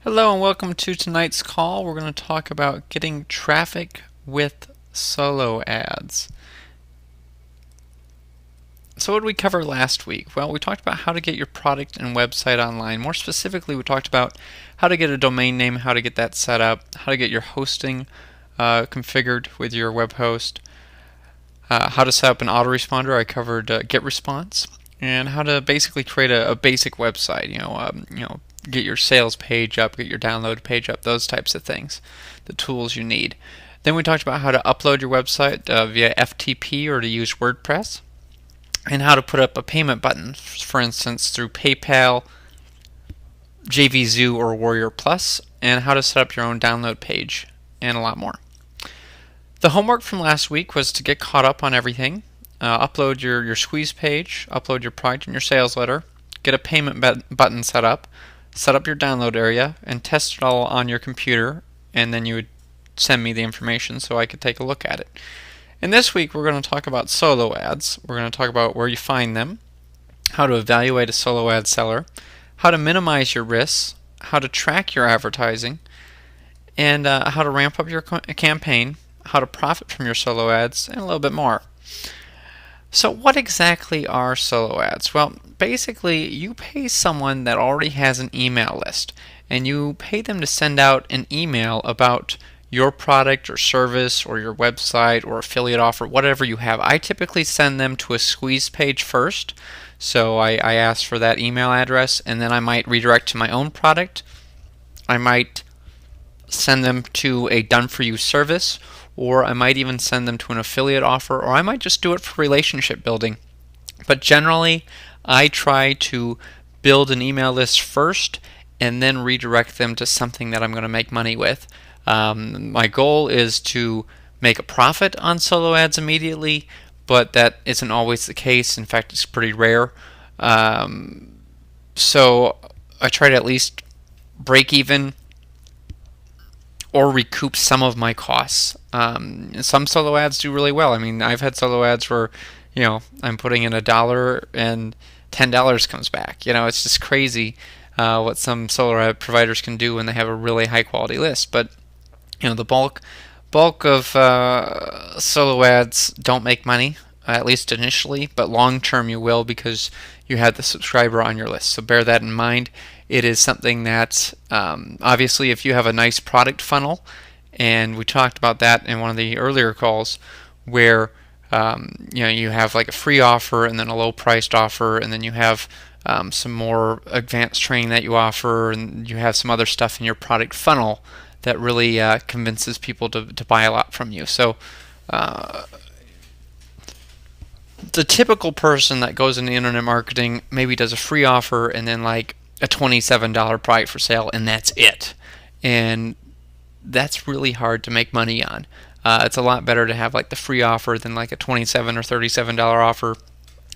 Hello and welcome to tonight's call. We're going to talk about getting traffic with solo ads. So what did we cover last week? Well, we talked about how to get your product and website online. More specifically, we talked about how to get a domain name, how to get that set up, how to get your hosting configured with your web host, how to set up an autoresponder. I covered GetResponse, and how to basically create a basic website. Get your sales page up, get your download page up, those types of things, the tools you need. Then we talked about how to upload your website via FTP or to use WordPress, and how to put up a payment button, for instance, through PayPal, JVZoo, or Warrior Plus, and how to set up your own download page, and a lot more. The homework from last week was to get caught up on everything. Upload your squeeze page, upload your product and your sales letter, get a payment button set up your download area, and test it all on your computer, and then you would send me the information so I could take a look at it. And this week we're going to talk about solo ads. We're going to talk about where you find them, how to evaluate a solo ad seller, how to minimize your risks, how to track your advertising, and how to ramp up your campaign, how to profit from your solo ads, and a little bit more. So what exactly are solo ads? Well, basically you pay someone that already has an email list, and you pay them to send out an email about your product or service or your website or affiliate offer, whatever you have. I typically send them to a squeeze page first, so I ask for that email address, and then I might redirect to my own product. I might send them to a done-for-you service, or I might even send them to an affiliate offer, or I might just do it for relationship building. But generally, I try to build an email list first and then redirect them to something that I'm going to make money with. My goal is to make a profit on solo ads immediately, but that isn't always the case. In fact, it's pretty rare. So I try to at least break even or recoup some of my costs. Some solo ads do really well. I mean, I've had solo ads where, I'm putting in $1 and $10 comes back. It's just crazy what some solo ad providers can do when they have a really high quality list. But the bulk of solo ads don't make money, at least initially, but long term you will, because you had the subscriber on your list. So bear that in mind. It is something that obviously, if you have a nice product funnel, and we talked about that in one of the earlier calls, where you have like a free offer and then a low priced offer, and then you have some more advanced training that you offer, and you have some other stuff in your product funnel that really convinces people to buy a lot from you. So the typical person that goes into internet marketing maybe does a free offer and then like a $27 product for sale, and that's it. And that's really hard to make money on. It's a lot better to have like the free offer than like a $27 or $37 offer.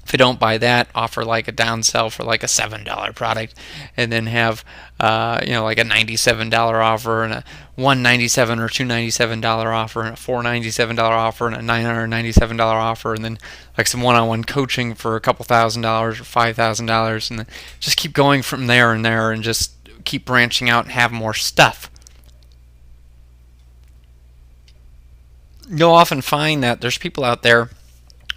If you don't buy that, offer like a downsell for like a $7 product, and then have like a $97 offer and a $197 or $297 offer and a $497 offer and a $997 offer, and then like some one-on-one coaching for a couple $1,000s or $5,000, and then just keep going from there and just keep branching out and have more stuff. You'll often find that there's people out there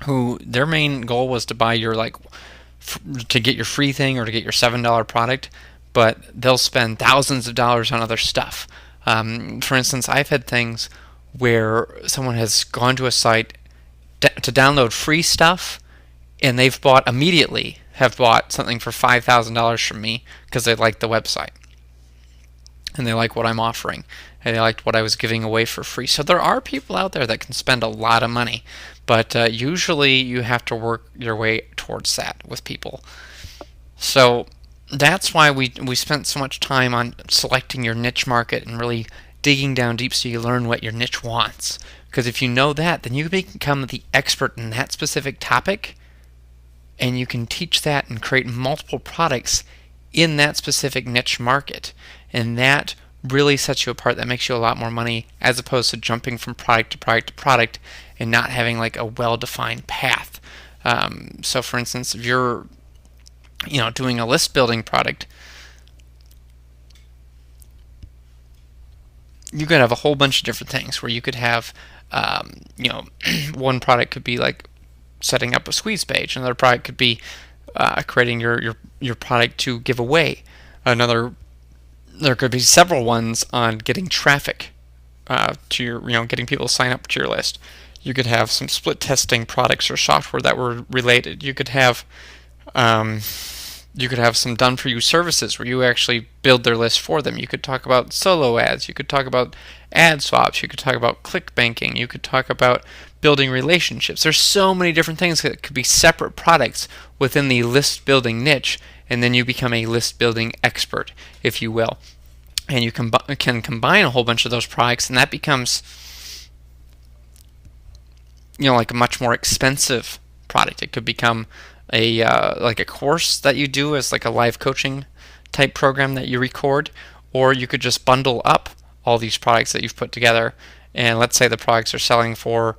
who their main goal was to buy your to get your free thing or to get your $7 product, but they'll spend thousands of dollars on other stuff. For instance, I've had things where someone has gone to a site to download free stuff, and they've have bought something for $5,000 from me because they like the website and they like what I'm offering, and they liked what I was giving away for free. So there are people out there that can spend a lot of money, but usually you have to work your way towards that with people. So that's why we spent so much time on selecting your niche market and really digging down deep so you learn what your niche wants. Because if you know that, then you become the expert in that specific topic, and you can teach that and create multiple products in that specific niche market. And that really sets you apart. That makes you a lot more money, as opposed to jumping from product to product to product and not having like a well-defined path. So for instance, if you're doing a list building product, you could have a whole bunch of different things where you could have, one product could be like setting up a squeeze page. Another product could be creating your product to give away. Another, there could be several ones on getting traffic to your, getting people to sign up to your list. You could have some split testing products or software that were related. Um, you could have some done for you services where you actually build their list for them. You could talk about solo ads. You could talk about ad swaps. You could talk about click banking. You could talk about building relationships. There's so many different things that could be separate products within the list building niche, and then you become a list building expert, if you will. And you can combine a whole bunch of those products, and that becomes like a much more expensive product. It could become a like a course that you do as like a live coaching type program that you record, or you could just bundle up all these products that you've put together. And let's say the products are selling for,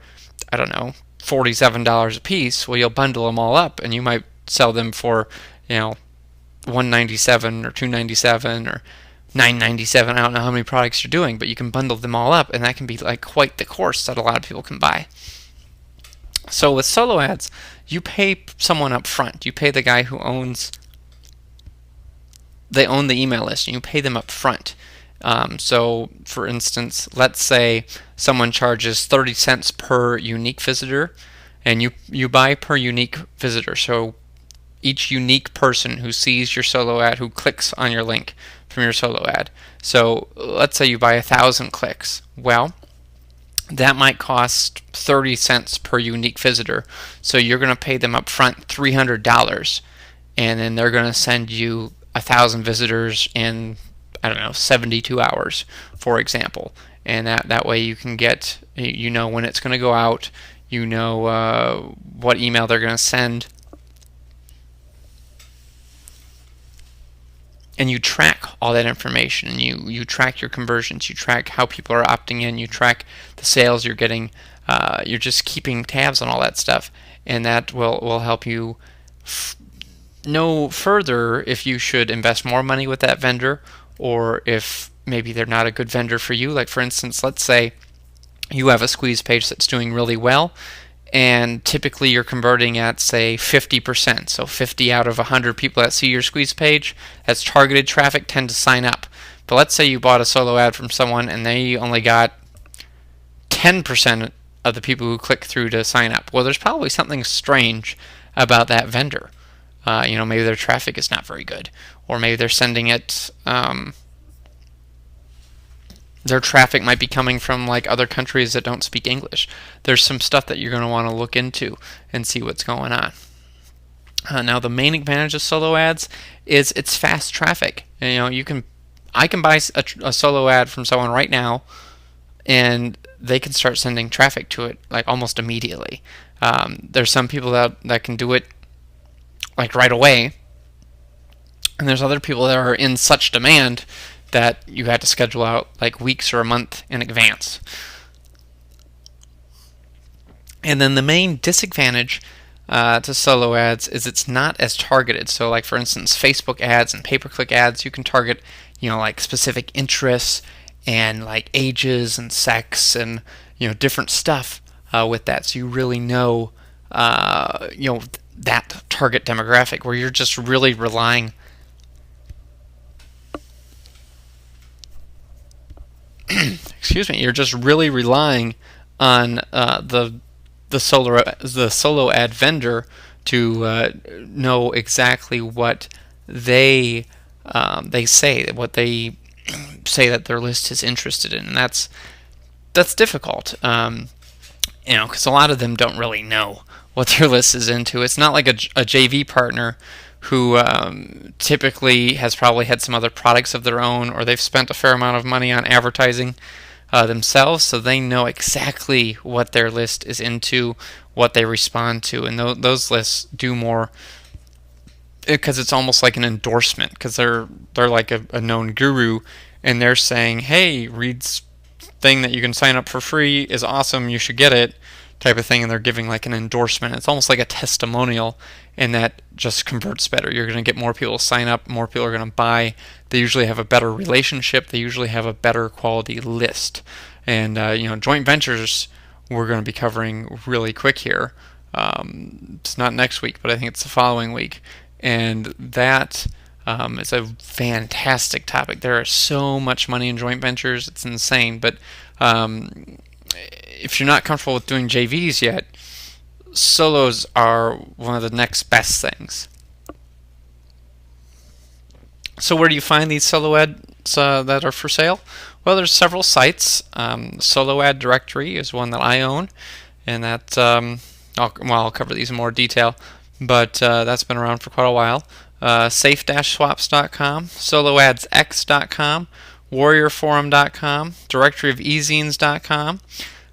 I don't know, $47 a piece. Well, you'll bundle them all up, and you might sell them for, $197 or $297 or $997. I don't know how many products you're doing, but you can bundle them all up, and that can be like quite the course that a lot of people can buy. So with solo ads, you pay someone up front. You pay the guy who they own the email list, and you pay them up front. So for instance, let's say someone charges 30 cents per unique visitor, and you buy per unique visitor. So each unique person who sees your solo ad, who clicks on your link from your solo ad. So let's say you buy 1,000 clicks. Well, that might cost 30 cents per unique visitor. So you're going to pay them up front $300, and then they're going to send you 1,000 visitors in, I don't know, 72 hours, for example. And that way you can get, when it's going to go out, what email they're going to send. And you track all that information, and you track your conversions, you track how people are opting in, you track the sales you're getting. You're just keeping tabs on all that stuff, and that will help you know further if you should invest more money with that vendor, or if maybe they're not a good vendor for you. Like for instance, let's say you have a squeeze page that's doing really well, and typically you're converting at, say, 50%. So 50 out of 100 people that see your squeeze page, that's targeted traffic, tend to sign up. But let's say you bought a solo ad from someone and they only got 10% of the people who click through to sign up. Well, there's probably something strange about that vendor. Maybe their traffic is not very good, or maybe they're sending it, their traffic might be coming from like other countries that don't speak English. There's some stuff that you're going to want to look into and see what's going on. Now, the main advantage of solo ads is it's fast traffic. I can buy a solo ad from someone right now, and they can start sending traffic to it like almost immediately. There's some people that can do it like right away, and there's other people that are in such demand that you had to schedule out like weeks or a month in advance. And then the main disadvantage to solo ads is it's not as targeted. So like for instance, Facebook ads and pay-per-click ads, you can target like specific interests and like ages and sex and different stuff with that. So you really know that target demographic, where you're just really relying you're just really relying on the solo ad vendor to know exactly what they say that their list is interested in, and that's difficult. Because a lot of them don't really know what their list is into. It's not like a JV partner who typically has probably had some other products of their own, or they've spent a fair amount of money on advertising themselves, so they know exactly what their list is into, what they respond to, and those lists do more because it's almost like an endorsement, because they're like a known guru, and they're saying, hey, Reed's thing that you can sign up for free is awesome, you should get it. type of thing, and they're giving like an endorsement. It's almost like a testimonial, and that just converts better. You're going to get more people to sign up, more people are going to buy. They usually have a better relationship. They usually have a better quality list. And joint ventures we're going to be covering really quick here. It's not next week, but I think it's the following week, and that is a fantastic topic. There is so much money in joint ventures; it's insane. But if you're not comfortable with doing JVs yet, solos are one of the next best things. So where do you find these solo ads that are for sale? Well, there's several sites. Solo Ad Directory is one that I own, and that I'll cover these in more detail, but that's been around for quite a while. Safe-swaps.com, soloadsx.com, warriorforum.com, directoryofezines.com.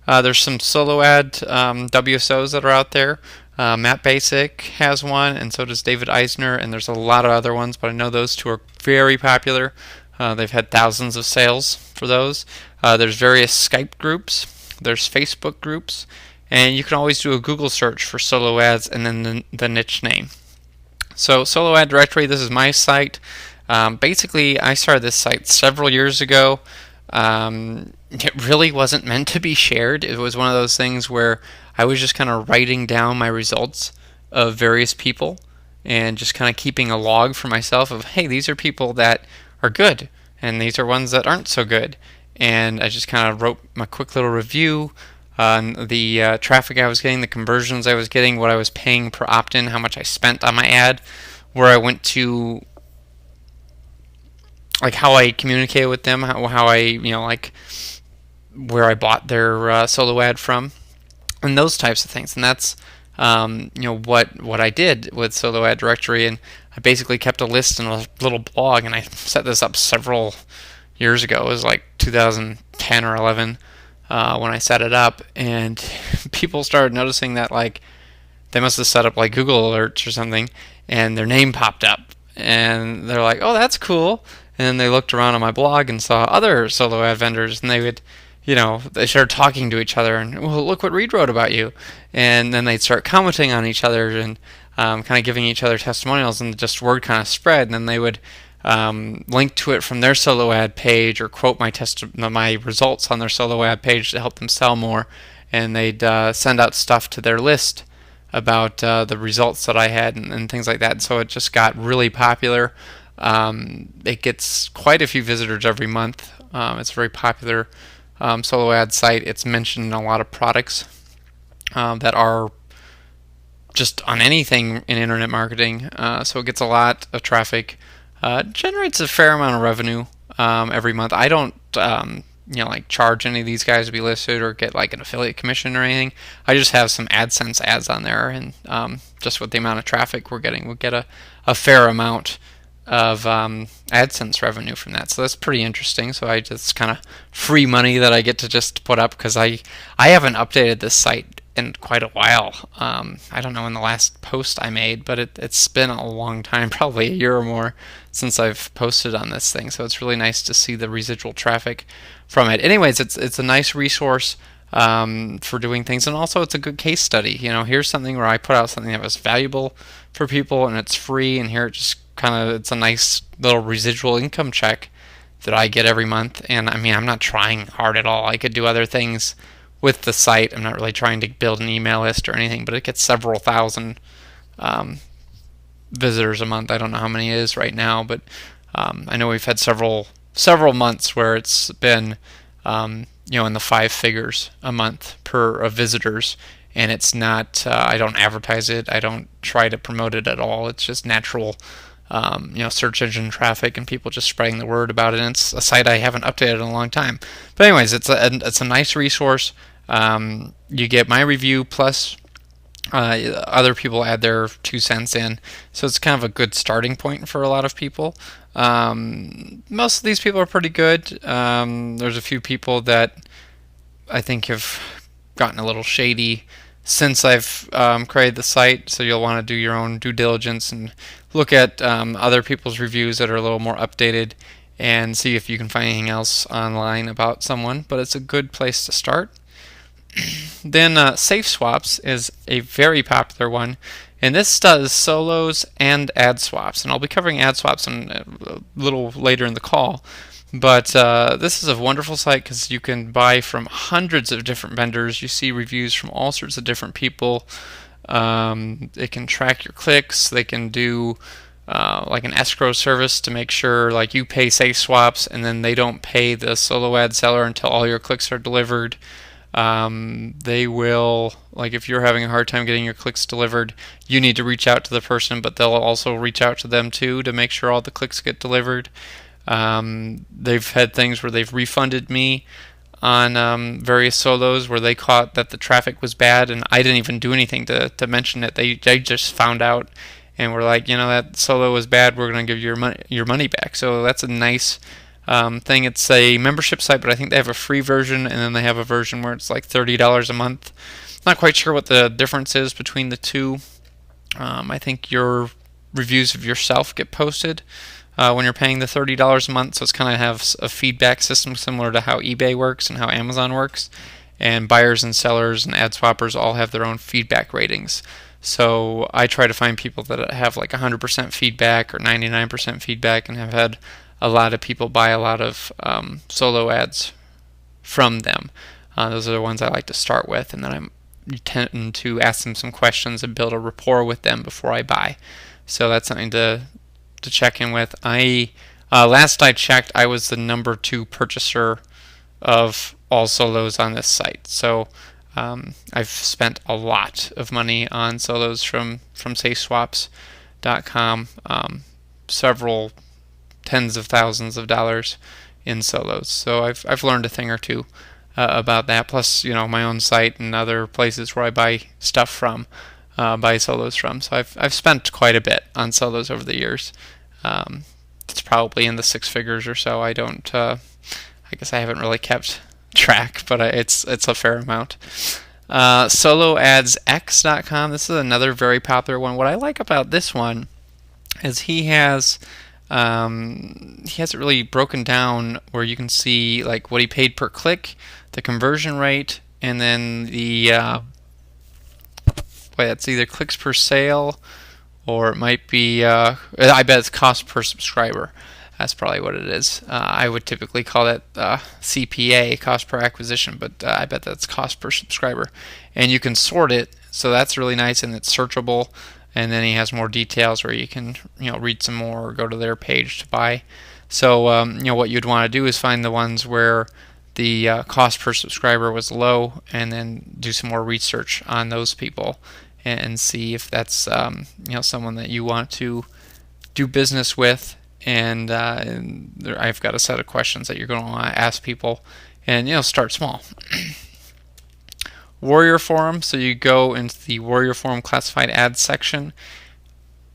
There's some solo ad WSOs that are out there. Matt Basic has one, and so does David Eisner, and there's a lot of other ones, but I know those two are very popular. They've had thousands of sales for those. There's various Skype groups. There's Facebook groups. And you can always do a Google search for solo ads and then the niche name. So Solo Ad Directory, this is my site. Basically, I started this site several years ago. It really wasn't meant to be shared. It was one of those things where I was just kind of writing down my results of various people and just kind of keeping a log for myself of, hey, these are people that are good and these are ones that aren't so good. And I just kind of wrote my quick little review on the traffic I was getting, the conversions I was getting, what I was paying per opt-in, how much I spent on my ad, where I went to, like how I communicated with them, how I, like where I bought their solo ad from, and those types of things. And that's, what I did with Solo Ad Directory. And I basically kept a list in a little blog, and I set this up several years ago. It was like 2010 or 11 when I set it up, and people started noticing that like they must have set up like Google alerts or something, and their name popped up, and they're like, "Oh, that's cool." And then they looked around on my blog and saw other solo ad vendors, and they would, they started talking to each other, and, well, look what Reed wrote about you. And then they'd start commenting on each other and kind of giving each other testimonials, and just word kind of spread. And then they would link to it from their solo ad page, or quote my results on their solo ad page to help them sell more. And they'd send out stuff to their list about the results that I had and things like that. And so it just got really popular. It gets quite a few visitors every month. It's a very popular solo ad site. It's mentioned in a lot of products that are just on anything in internet marketing. So it gets a lot of traffic. Generates a fair amount of revenue every month. I don't charge any of these guys to be listed or get like an affiliate commission or anything. I just have some AdSense ads on there, and just with the amount of traffic we're getting, we'll get a fair amount of AdSense revenue from that. So that's pretty interesting. So I just kind of free money that I get to just put up, because I haven't updated this site in quite a while. I don't know when the last post I made, but it's been a long time, probably a year or more, since I've posted on this thing. So it's really nice to see the residual traffic from it. Anyways, it's a nice resource for doing things, and also it's a good case study. Here's something where I put out something that was valuable for people, and it's free, and here it's a nice little residual income check that I get every month. And I'm not trying hard at all. I could do other things with the site. I'm not really trying to build an email list or anything, but it gets several thousand visitors a month. I don't know how many it is right now, but I know we've had several months where it's been in the 5 figures a month per visitors. And it's not, I don't advertise it, I don't try to promote it at all. It's just natural search engine traffic and people just spreading the word about it. And it's a site I haven't updated in a long time. But anyways, it's a nice resource. You get my review plus other people add their 2 cents in. So it's kind of a good starting point for a lot of people. Most of these people are pretty good. There's a few people that I think have gotten a little shady since I've created the site, so you'll want to do your own due diligence and look at other people's reviews that are a little more updated and see if you can find anything else online about someone. But it's a good place to start. Then Safe Swaps is a very popular one, and this does solos and ad swaps. And I'll be covering ad swaps a little later in the call. But this is a wonderful site because you can buy from hundreds of different vendors. You see reviews from all sorts of different people. It can track your clicks. They can do like an escrow service to make sure like you pay Safe Swaps and then they don't pay the solo ad seller until all your clicks are delivered. They will, like if you're having a hard time getting your clicks delivered, you need to reach out to the person, but they'll also reach out to them too to make sure all the clicks get delivered. They've had things where they've refunded me on various solos where they caught that the traffic was bad and I didn't even do anything to mention it. They just found out and were like, that solo was bad, we're going to give you your money back. So that's a nice thing. It's a membership site, but I think they have a free version and then they have a version where it's like $30 a month. Not quite sure what the difference is between the two. I think your reviews of yourself get posted when you're paying the $30 a month, so it's kind of have a feedback system similar to how eBay works and how Amazon works. And buyers and sellers and ad swappers all have their own feedback ratings. So I try to find people that have like 100% feedback or 99% feedback and have had a lot of people buy a lot of solo ads from them. Those are the ones I like to start with, and then I tend to ask them some questions and build a rapport with them before I buy. So that's something to check in with. Last I checked, I was the number 2 purchaser of all solos on this site. So I've spent a lot of money on solos from SafeSwaps.com, several tens of thousands of dollars in solos. So I've learned a thing or two about that. Plus, my own site and other places where I buy stuff from, buy solos from. So I've spent quite a bit on solos over the years. It's probably in the 6 figures or so. I don't. I guess I haven't really kept track, but it's a fair amount. SoloAdsX.com. This is another very popular one. What I like about this one is he has it really broken down where you can see like what he paid per click, the conversion rate, and then the it's either clicks per sale or it might be I bet it's cost per subscriber. That's probably what it is. I would typically call that CPA, cost per acquisition, but I bet that's cost per subscriber. And you can sort it, so that's really nice, and it's searchable. And then he has more details where you can read some more or go to their page to buy. So what you'd want to do is find the ones where the cost per subscriber was low, and then do some more research on those people and see if that's someone that you want to do business with. And I've got a set of questions that you're going to want to ask people, and start small. Warrior Forum. So you go into the Warrior Forum classified ads section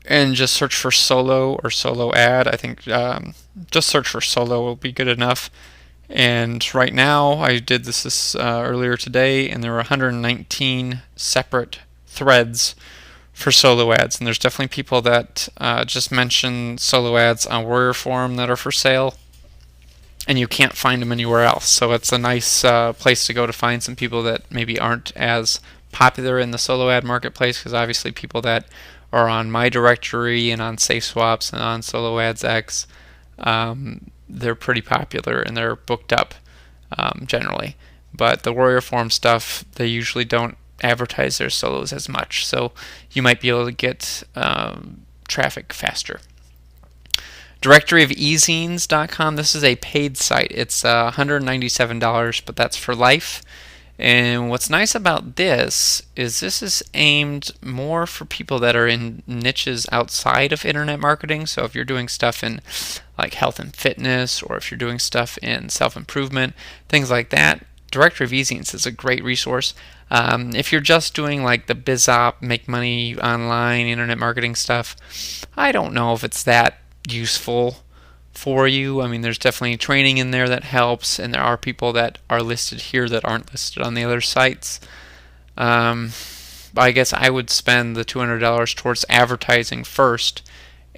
and just search for solo or solo ad. I think just search for solo will be good enough. And right now, I did this earlier today, and there were 119 separate threads for solo ads, and there's definitely people that just mention solo ads on Warrior Forum that are for sale, and you can't find them anywhere else. So it's a nice place to go to find some people that maybe aren't as popular in the solo ad marketplace, because obviously people that are on my directory and on Safe Swaps and on Solo Ads X, they're pretty popular and they're booked up generally. But the Warrior Forum stuff, they usually don't advertise their solos as much, so you might be able to get traffic faster. Directory of ezines.com. This is a paid site. It's $197, but that's for life. And what's nice about this is aimed more for people that are in niches outside of internet marketing. So if you're doing stuff in like health and fitness, or if you're doing stuff in self-improvement, things like that, Directory of ezines is a great resource. If you're just doing like the BizOp, make money online, internet marketing stuff, I don't know if it's that useful for you. I mean, there's definitely training in there that helps, and there are people that are listed here that aren't listed on the other sites. But I guess I would spend the $200 towards advertising first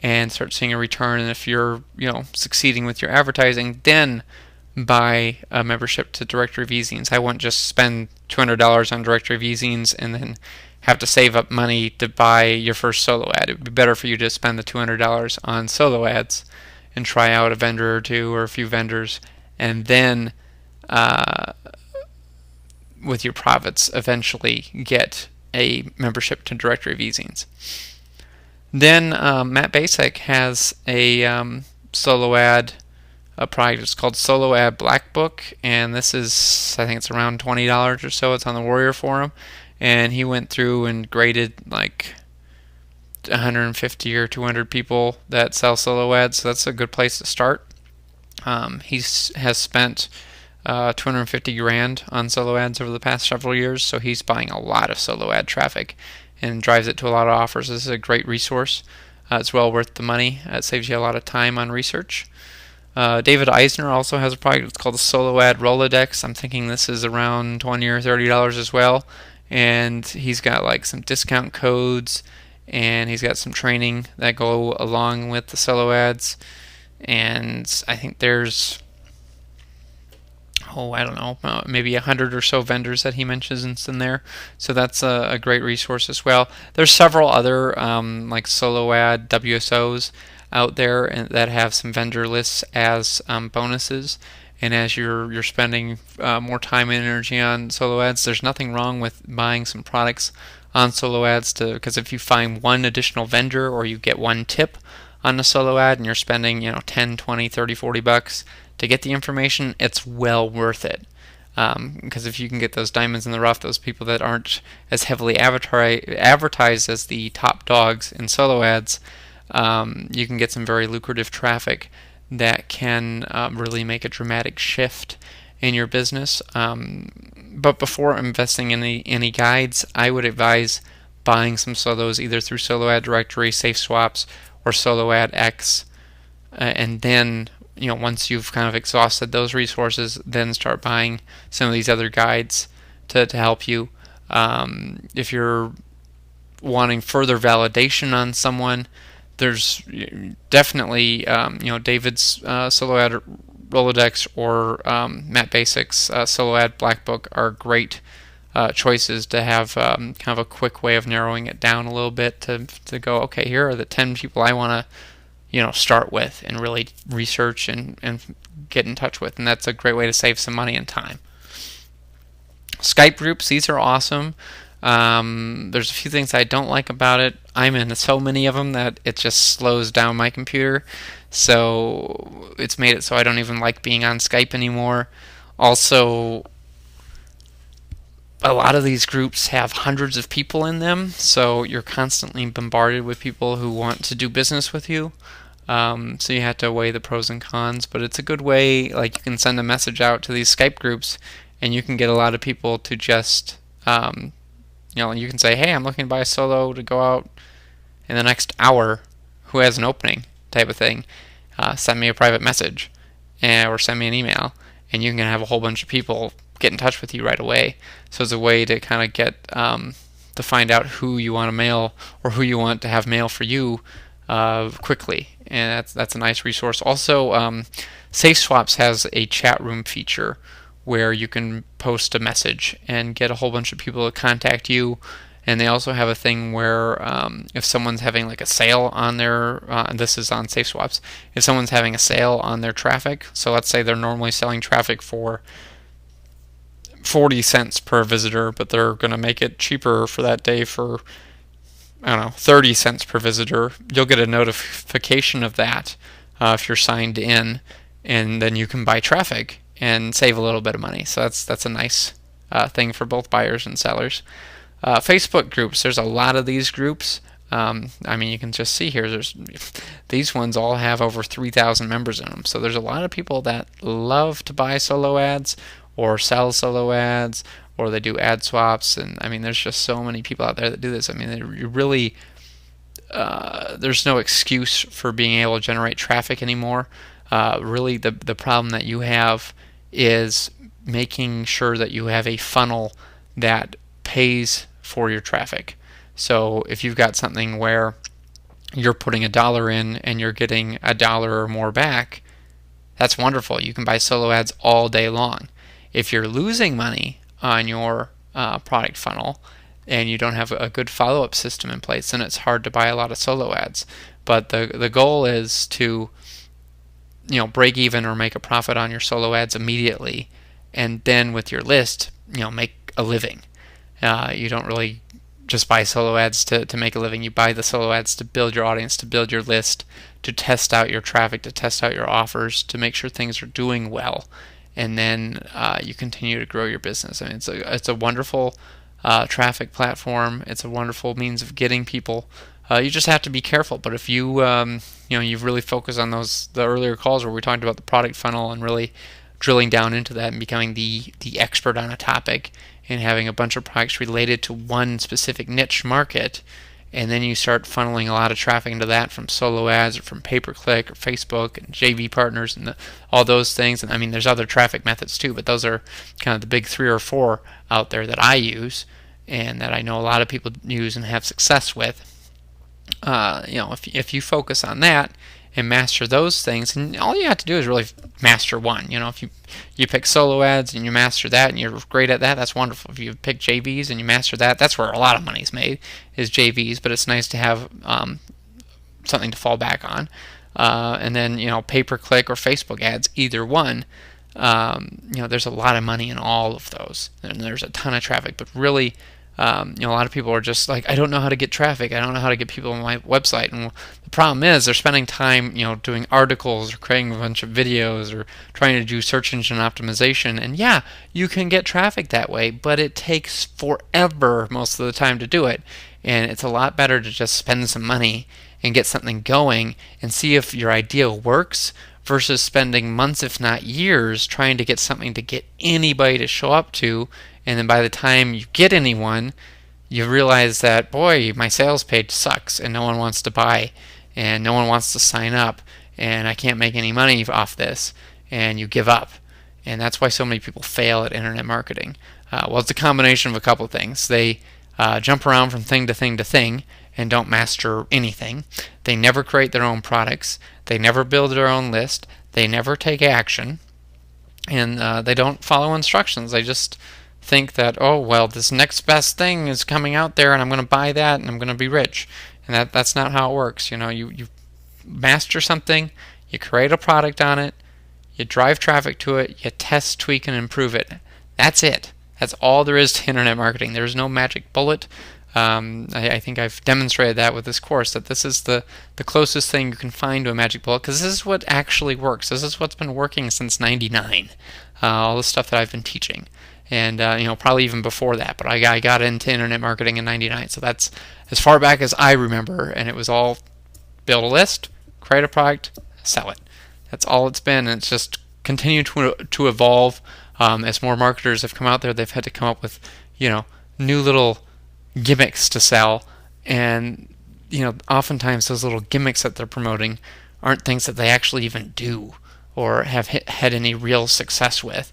and start seeing a return. And if you're succeeding with your advertising, then buy a membership to Directory of eZines. I wouldn't just spend $200 on Directory of eZines and then have to save up money to buy your first solo ad. It would be better for you to spend the $200 on solo ads and try out a vendor or two or a few vendors, and then with your profits eventually get a membership to Directory of eZines. Then Matt Basic has a solo ad product. It's called Solo Ad Black Book, and this is, I think it's around $20 or so. It's on the Warrior Forum, and he went through and graded like 150 or 200 people that sell solo ads, so that's a good place to start. He has spent 250 grand on solo ads over the past several years, so he's buying a lot of solo ad traffic and drives it to a lot of offers. This is a great resource. It's well worth the money. It saves you a lot of time on research. David Eisner also has a product. It's called the Solo Ad Rolodex. I'm thinking this is around $20 or $30 as well, and he's got like some discount codes, and he's got some training that go along with the solo ads, and I think there's I don't know, maybe 100 or so vendors that he mentions in there. So that's a great resource as well. There's several other like solo ad WSOs out there that have some vendor lists as bonuses. And as you're spending more time and energy on solo ads, there's nothing wrong with buying some products on solo ads, because if you find one additional vendor or you get one tip on a solo ad and you're spending 10, 20, 30, 40 bucks to get the information, it's well worth it. Because if you can get those diamonds in the rough, those people that aren't as heavily advertised as the top dogs in solo ads, you can get some very lucrative traffic that can really make a dramatic shift in your business. But before investing in any guides, I would advise buying some solos either through Solo Ad Directory, Safe Swaps, or Solo Ad X, and then once you've kind of exhausted those resources, then start buying some of these other guides to help you. If you're wanting further validation on someone, there's definitely David's Solo Ad Rolodex or Matt Basic's Solo Ad Black Book are great choices to have kind of a quick way of narrowing it down a little bit to go, okay, here are the 10 people I want to start with and really research and get in touch with, and that's a great way to save some money and time. Skype groups, these are awesome. There's a few things I don't like about it. I'm in so many of them that it just slows down my computer, so it's made it so I don't even like being on Skype anymore. Also, a lot of these groups have hundreds of people in them, so you're constantly bombarded with people who want to do business with you. So you have to weigh the pros and cons, but it's a good way. Like, you can send a message out to these Skype groups, and you can get a lot of people to just, you can say, hey, I'm looking to buy a solo to go out in the next hour. Who has an opening? Type of thing. Send me a private message, or send me an email, and you can have a whole bunch of people get in touch with you right away. So it's a way to kind of get to find out who you want to mail or who you want to have mail for you quickly, and that's a nice resource. Also, Safe Swaps has a chat room feature where you can post a message and get a whole bunch of people to contact you. And they also have a thing where if someone's having like a sale on their, this is on Safe Swaps, if someone's having a sale on their traffic, so let's say they're normally selling traffic for 40 cents per visitor, but they're going to make it cheaper for that day for, I don't know, 30 cents per visitor, you'll get a notification of that if you're signed in, and then you can buy traffic and save a little bit of money. So that's a nice thing for both buyers and sellers. Facebook groups, there's a lot of these groups. You can just see here, these ones all have over 3,000 members in them. So there's a lot of people that love to buy solo ads or sell solo ads, or they do ad swaps, and there's just so many people out there that do this. You really, there's no excuse for being able to generate traffic anymore. Really, the problem that you have is making sure that you have a funnel that pays for your traffic. So if you've got something where you're putting $1 in and you're getting $1 or more back, that's wonderful. You can buy solo ads all day long. If you're losing money on your product funnel and you don't have a good follow-up system in place, then it's hard to buy a lot of solo ads. But the goal is to break even or make a profit on your solo ads immediately, and then with your list, make a living. You don't really just buy solo ads to make a living. You buy the solo ads to build your audience, to build your list, to test out your traffic, to test out your offers, to make sure things are doing well, and then you continue to grow your business. I mean, it's a wonderful traffic platform. It's a wonderful means of getting people. You just have to be careful. But if you've really focused on the earlier calls where we talked about the product funnel and really drilling down into that and becoming the expert on a topic and having a bunch of products related to one specific niche market, and then you start funneling a lot of traffic into that from solo ads or from pay-per-click or Facebook and JV partners and all those things. And I mean, there's other traffic methods too, but those are kind of the big 3 or 4 out there that I use and that I know a lot of people use and have success with. If you focus on that and master those things, and all you have to do is really master one. If you pick solo ads and you master that and you're great at that, that's wonderful. If you pick JVs and you master that, that's where a lot of money is made, is JVs. But it's nice to have something to fall back on. And then pay-per-click or Facebook ads, either one. There's a lot of money in all of those, and there's a ton of traffic. But really, a lot of people are just like, I don't know how to get traffic. I don't know how to get people on my website. And the problem is they're spending time, doing articles or creating a bunch of videos or trying to do search engine optimization. And yeah, you can get traffic that way, but it takes forever most of the time to do it. And it's a lot better to just spend some money and get something going and see if your idea works versus spending months, if not years, trying to get something to get anybody to show up to. And then by the time you get anyone, you realize that, boy, my sales page sucks and no one wants to buy and no one wants to sign up and I can't make any money off this, and you give up. And that's why so many people fail at internet marketing. Well, it's a combination of a couple of things. They jump around from thing to thing to thing and don't master anything. They never create their own products. They never build their own list. They never take action. And they don't follow instructions. They just think that, oh, well, this next best thing is coming out there and I'm going to buy that and I'm going to be rich. And that's not how it works. You master something, you create a product on it, you drive traffic to it, you test, tweak, and improve it. That's it. That's all there is to internet marketing. There's no magic bullet. I think I've demonstrated that with this course, that this is the closest thing you can find to a magic bullet, because this is what actually works. This is what's been working since '99, all the stuff that I've been teaching. And probably even before that, but I got into internet marketing in '99, so that's as far back as I remember, and it was all build a list, create a product, sell it. That's all it's been, and it's just continued to evolve. As more marketers have come out there, they've had to come up with new little gimmicks to sell, and oftentimes those little gimmicks that they're promoting aren't things that they actually even do or have had any real success with.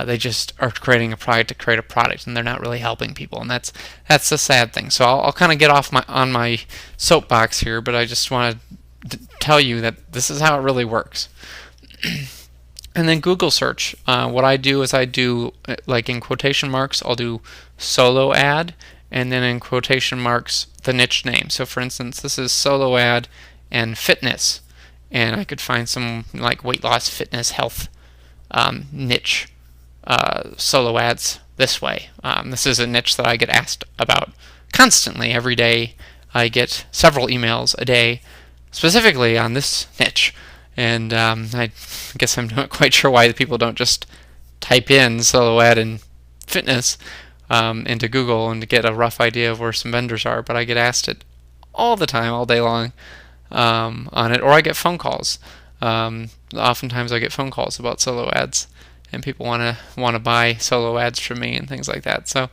They just are creating a product to create a product, and they're not really helping people, and that's the sad thing. So I'll kind of get off on my soapbox here, but I just want to tell you that this is how it really works. And then Google search. What I do is like in quotation marks, I'll do solo ad, and then in quotation marks the niche name. So for instance, this is solo ad and fitness, and I could find some like weight loss, fitness, health niche solo ads this way. This is a niche that I get asked about constantly. Every day I get several emails a day specifically on this niche, and I guess I'm not quite sure why the people don't just type in solo ad and fitness into Google and to get a rough idea of where some vendors are, but I get asked it all the time, all day long on it, or I get phone calls. Oftentimes I get phone calls about solo ads, and people want to buy solo ads from me and things like that. So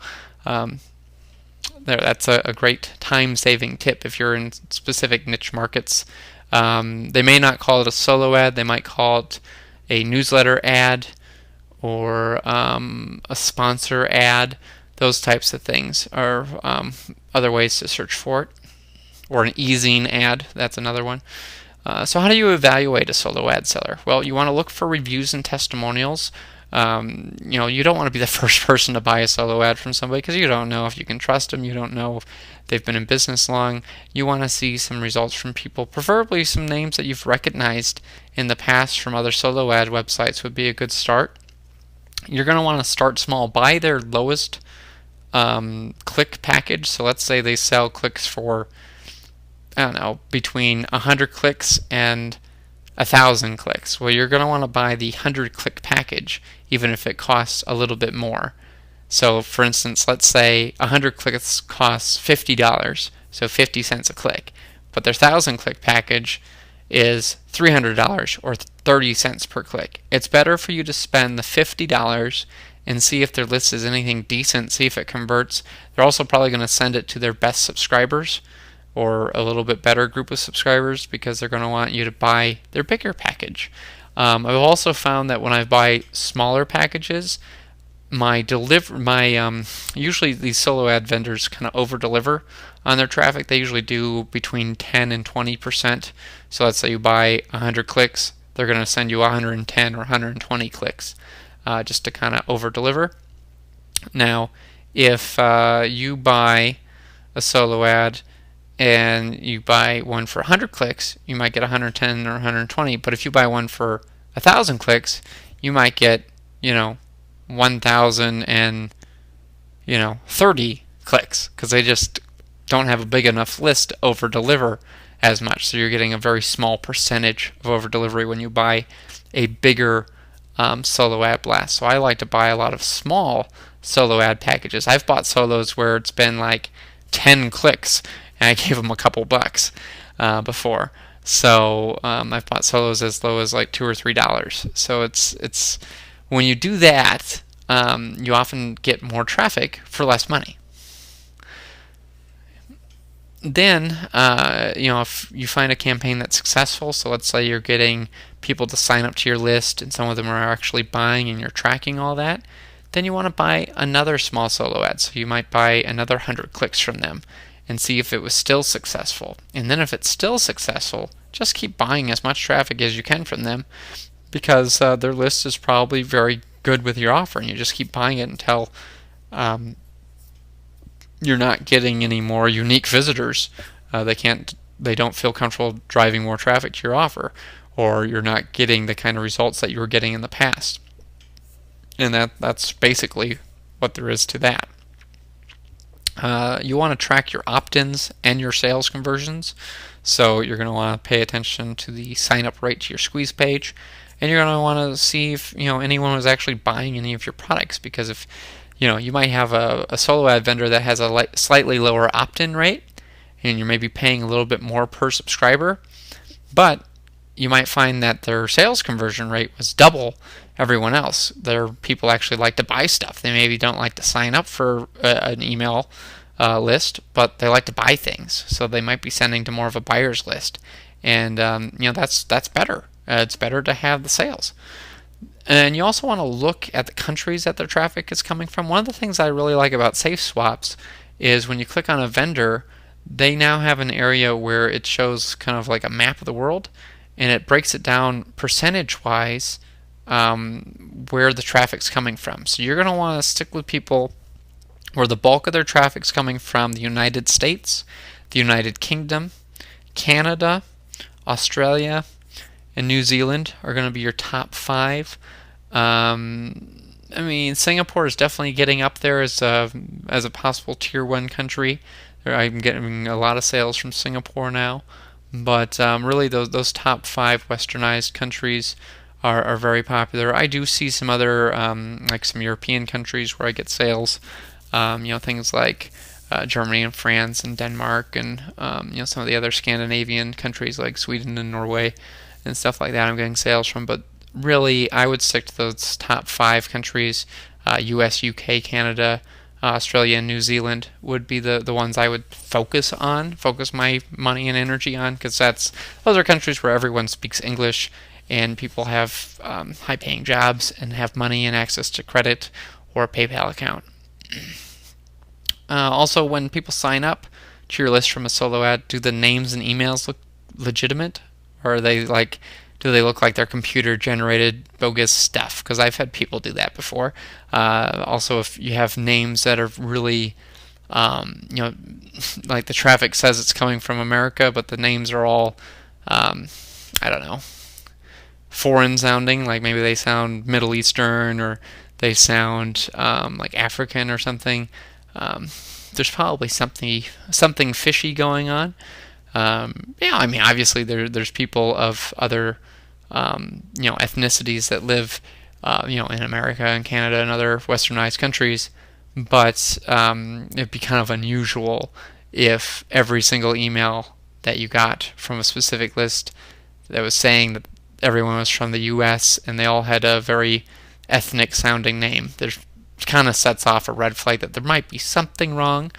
that's a great time-saving tip if you're in specific niche markets. They may not call it a solo ad. They might call it a newsletter ad or a sponsor ad. Those types of things are other ways to search for it. Or an easing ad, that's another one. So how do you evaluate a solo ad seller? Well, you want to look for reviews and testimonials. You don't want to be the first person to buy a solo ad from somebody because you don't know if you can trust them. You don't know if they've been in business long. You want to see some results from people, preferably some names that you've recognized in the past from other solo ad websites would be a good start. You're going to want to start small. Buy their lowest click package. So let's say they sell clicks for, I don't know, between 100 clicks and 1,000 clicks. Well, you're going to want to buy the 100 click package, even if it costs a little bit more. So, for instance, let's say 100 clicks costs $50, so 50 cents a click, but their 1,000 click package is $300 or 30 cents per click. It's better for you to spend the $50 and see if their list is anything decent, see if it converts. They're also probably going to send it to their best subscribers or a little bit better group of subscribers because they're going to want you to buy their bigger package. I've also found that when I buy smaller packages, usually these solo ad vendors kind of over deliver on their traffic. They usually do between 10 and 20%. So let's say you buy 100 clicks, they're going to send you 110 or 120 clicks just to kind of over deliver. Now, if you buy a solo ad and you buy one for 100 clicks, you might get 110 or 120. But if you buy one for 1,000 clicks, you might get 1,030 clicks because they just don't have a big enough list to over deliver as much. So you're getting a very small percentage of over delivery when you buy a bigger solo ad blast. So I like to buy a lot of small solo ad packages. I've bought solos where it's been like 10 clicks and I gave them a couple bucks before. So I've bought solos as low as like $2 or $3. So it's when you do that, you often get more traffic for less money. Then, if you find a campaign that's successful, so let's say you're getting people to sign up to your list and some of them are actually buying and you're tracking all that, then you want to buy another small solo ad. So you might buy another 100 clicks from them and see if it was still successful. And then if it's still successful, just keep buying as much traffic as you can from them because their list is probably very good with your offer, and you just keep buying it until you're not getting any more unique visitors. They don't feel comfortable driving more traffic to your offer, or you're not getting the kind of results that you were getting in the past. And that's basically what there is to that. You want to track your opt-ins and your sales conversions. So you're going to want to pay attention to the sign-up rate to your squeeze page, and you're going to want to see if anyone was actually buying any of your products. Because if you might have a solo ad vendor that has a slightly lower opt-in rate, and you're maybe paying a little bit more per subscriber, but you might find that their sales conversion rate was double everyone else. Their people actually like to buy stuff. They maybe don't like to sign up for an email list, but they like to buy things. So they might be sending to more of a buyer's list, and that's better. It's better to have the sales. And you also want to look at the countries that their traffic is coming from. One of the things I really like about SafeSwaps is when you click on a vendor, they now have an area where it shows kind of like a map of the world, and it breaks it down percentage-wise where the traffic's coming from. So you're going to want to stick with people where the bulk of their traffic's coming from: the United States, the United Kingdom, Canada, Australia, and New Zealand are going to be your top 5. Singapore is definitely getting up there as a possible tier 1 country. I'm getting a lot of sales from Singapore now, but really those top 5 westernized countries are very popular. I do see some other like some European countries where I get sales. Things like Germany and France and Denmark and some of the other Scandinavian countries like Sweden and Norway and stuff like that I'm getting sales from. But really, I would stick to those top 5 countries. US, UK, Canada, Australia, and New Zealand would be the ones I would focus my money and energy on, because those are countries where everyone speaks English and people have high-paying jobs and have money and access to credit or a PayPal account. Also, when people sign up to your list from a solo ad, do the names and emails look legitimate? or are they like, do they look like they're computer generated bogus stuff? Because I've had people do that before. Also, if you have names that are really, you know, like the traffic says it's coming from America, but the names are all, I don't know, foreign sounding, like maybe they sound Middle Eastern or they sound like African or something. There's probably something fishy going on. Yeah, I mean, obviously there's people of other you know, ethnicities that live you know, in America and Canada and other westernized countries, but it'd be kind of unusual if every single email that you got from a specific list that was saying that everyone was from the U.S. and they all had a very ethnic sounding name. There's kind of sets off a red flag that there might be something wrong.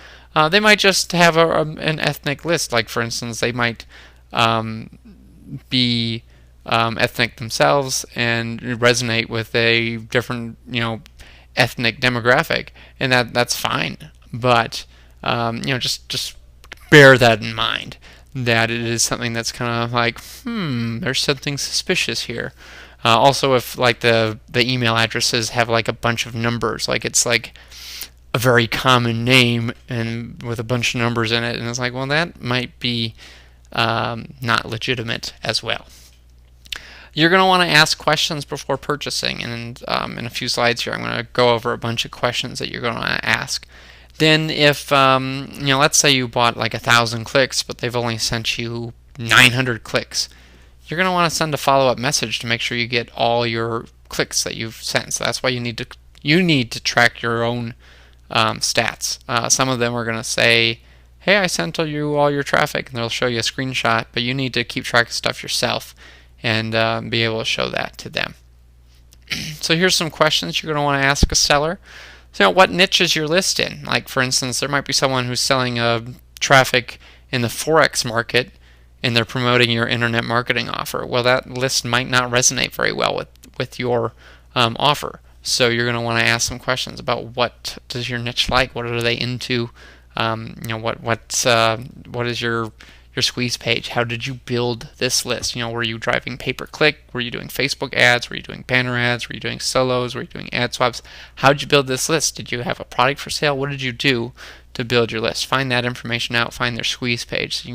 They might just have an ethnic list. Like, for instance, they might be ethnic themselves and resonate with a different, you know, ethnic demographic, and that's fine. But you know, just bear that in mind, that it is something that's kind of like, there's something suspicious here. Also, if like the email addresses have like a bunch of numbers, like it's like a very common name and with a bunch of numbers in it, and it's like, well, that might be not legitimate as well. You're going to want to ask questions before purchasing, and in a few slides here I'm going to go over a bunch of questions that you're going to ask. Then if, you know, let's say you bought like 1,000 clicks, but they've only sent you 900 clicks, you're going to want to send a follow-up message to make sure you get all your clicks that you've sent. So that's why you need to track your own stats. Some of them are going to say, hey, I sent you all your traffic, and they'll show you a screenshot, but you need to keep track of stuff yourself and be able to show that to them. So here's some questions you're going to want to ask a seller. So, you know, what niche is your list in? Like, for instance, there might be someone who's selling traffic in the Forex market, and they're promoting your internet marketing offer. Well, that list might not resonate very well with your offer. So you're going to want to ask some questions about what does your niche like? What are they into? You know, what is your squeeze page? How did you build this list? You know, were you driving pay-per-click? Were you doing Facebook ads? Were you doing banner ads? Were you doing solos? Were you doing ad swaps? How did you build this list? Did you have a product for sale? What did you do to build your list? Find that information out. Find their squeeze page so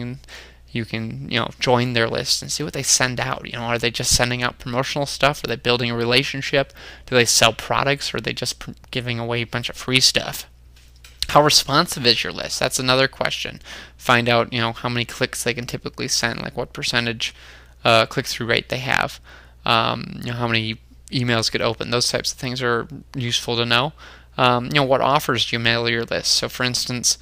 you can you know, join their list and see what they send out. You know, are they just sending out promotional stuff? Are they building a relationship? Do they sell products, or are they just giving away a bunch of free stuff? How responsive is your list? That's another question. Find out, you know, how many clicks they can typically send, like what percentage click-through rate they have, you know, how many emails get opened. Those types of things are useful to know. You know, what offers do you mail your list? So, for instance,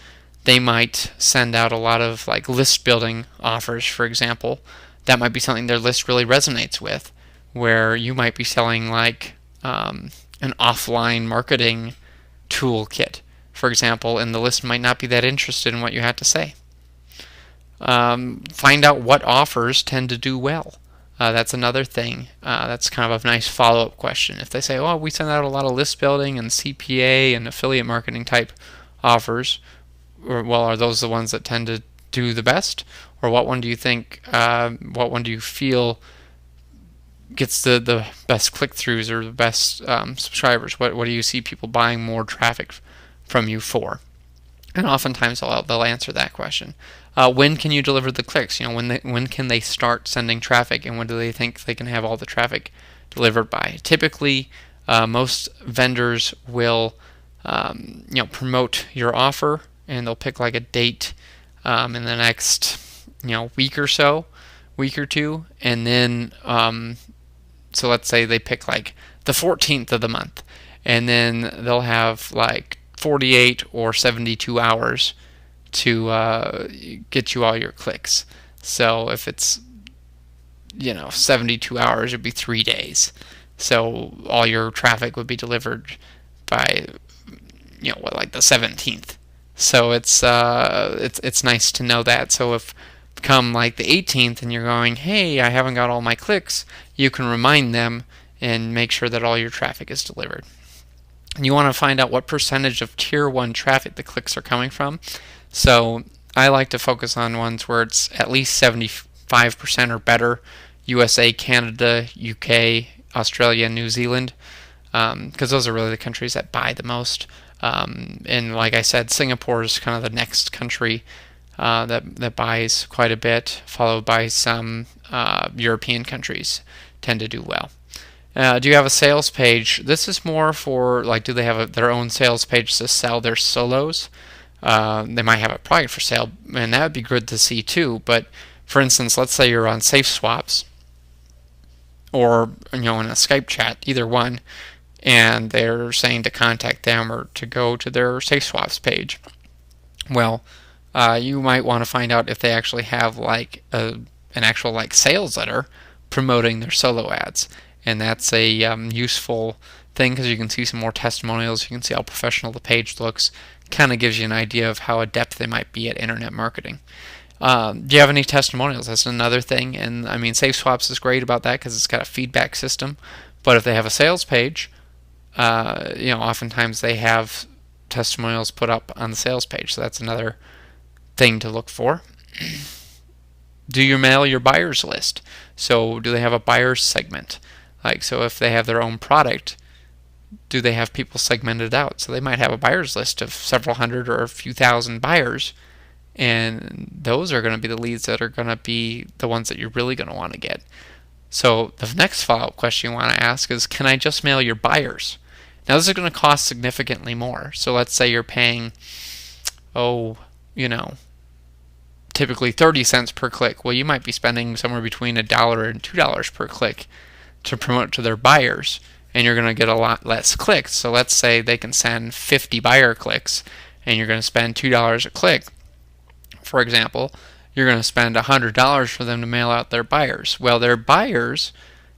they might send out a lot of like list building offers, for example. That might be something their list really resonates with, where you might be selling like an offline marketing toolkit, for example, and the list might not be that interested in what you have to say. Find out what offers tend to do well. That's another thing. That's kind of a nice follow-up question. If they say, oh, we send out a lot of list building and CPA and affiliate marketing type offers, well, are those the ones that tend to do the best? Or what one do you think, what one do you feel gets the best click-throughs or the best subscribers? What do you see people buying more traffic from you for? And oftentimes they'll answer that question. When can you deliver the clicks? You know, when can they start sending traffic, and when do they think they can have all the traffic delivered by? Typically, most vendors will you know, promote your offer, and they'll pick like a date in the next, you know, week or two, and then so let's say they pick like the 14th of the month, and then they'll have like 48 or 72 hours to get you all your clicks. So if it's, you know, 72 hours, it'd be 3 days. So all your traffic would be delivered by, you know, what, like the 17th. So it's nice to know that. So if come like the 18th and you're going, hey, I haven't got all my clicks, you can remind them and make sure that all your traffic is delivered. And you want to find out what percentage of tier 1 traffic the clicks are coming from. So I like to focus on ones where it's at least 75% 5% or better. USA, Canada, UK, Australia, New Zealand, because those are really the countries that buy the most. And like I said, Singapore is kind of the next country that buys quite a bit, followed by some European countries tend to do well. Do you have a sales page? This is more for, like, do they have their own sales page to sell their solos? They might have a product for sale, and that would be good to see too. But for instance, let's say you're on SafeSwaps or in a Skype chat, either one, and they're saying to contact them or to go to their SafeSwaps page. Well, you might want to find out if they actually have like an actual like sales letter promoting their solo ads, and that's a useful thing because you can see some more testimonials. You can see how professional the page looks. Kind of gives you an idea of how adept they might be at internet marketing. Do you have any testimonials? That's another thing, and I mean SafeSwaps is great about that because it's got a feedback system. But if they have a sales page, oftentimes they have testimonials put up on the sales page. So that's another thing to look for. Do you mail your buyers list? So do they have a buyers segment? So if they have their own product, do they have people segmented out? So they might have a buyers list of several hundred or a few thousand buyers, and those are going to be the leads that are going to be the ones that you're really going to want to get. So the next follow-up question you want to ask is, can I just mail your buyers? Now this is going to cost significantly more. So let's say you're paying, typically 30 cents per click. Well, you might be spending somewhere between $1 and $2 per click to promote to their buyers, and you're going to get a lot less clicks. So let's say they can send 50 buyer clicks, and you're going to spend $2 a click. For example, you're going to spend $100 for them to mail out their buyers. Well, their buyers,